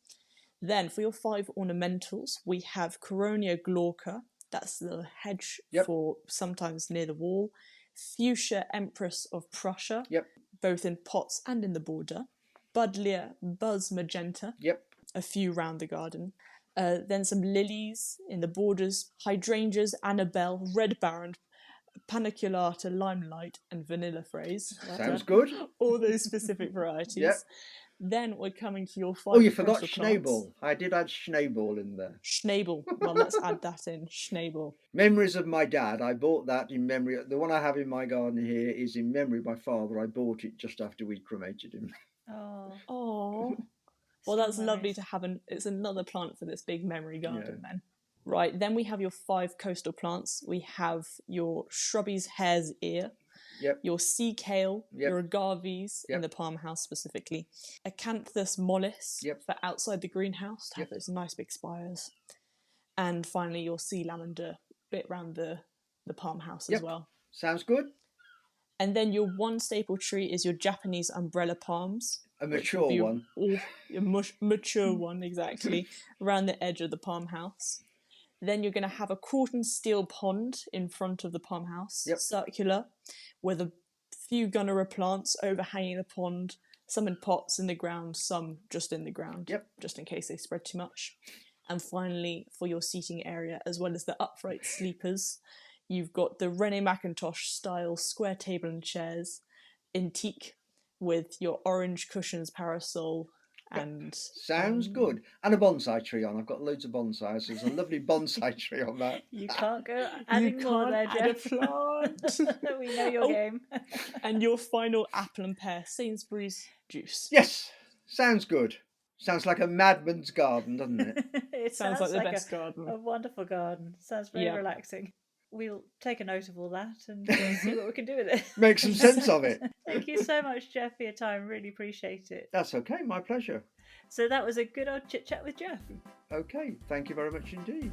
Then for your 5 ornamentals, we have Coronia glauca. That's the hedge for sometimes near the wall. Fuchsia Empress of Prussia, both in pots and in the border. Buddleia Buzz Magenta, a few round the garden. Then some lilies in the borders, hydrangeas, Annabelle, Red Baron, Paniculata, Limelight, and Vanilla Phrase. Sounds good. All those specific varieties. Then we're coming to your 5. Oh, you forgot Schneeball. I did add Schneeball in there. Schneeball. Well, let's add that in. Schneeball. Memories of my dad. I bought that in memory. The one I have in my garden here is in memory of my father. I bought it just after we cremated him. Oh. Well, that's lovely to have. It's another plant for this big memory garden then. Right, then we have your 5 coastal plants. We have your shrubby's hare's ear, your sea kale, your agaves in the palm house specifically, acanthus mollis for outside the greenhouse to have those nice big spires, and finally your sea lavender bit around the palm house as well. Sounds good. And then your one staple tree is your Japanese umbrella palms. A mature one. Mature one, exactly, around the edge of the palm house. Then you're going to have a quartern steel pond in front of the palm house, circular, with a few gunnera plants overhanging the pond, some in pots in the ground, some just in the ground, just in case they spread too much. And finally, for your seating area, as well as the upright sleepers, you've got the Rennie Mackintosh style square table and chairs in teak with your orange cushions parasol. And sounds good. And a bonsai tree on. I've got loads of bonsais. There's a lovely bonsai tree on that. You can't go adding more there, Geoff. A plant. We know your game. And your final apple and pear Sainsbury's juice. Yes, sounds good. Sounds like a madman's garden, doesn't it? It sounds like the best garden. A wonderful garden. Sounds very relaxing. we'll take a note of all that and see what we can do with it. Make some sense of it. Thank you so much, Geoff, for your time. Really appreciate it. That's okay, my pleasure. So that was a good old chit chat with Geoff. Okay, thank you very much indeed.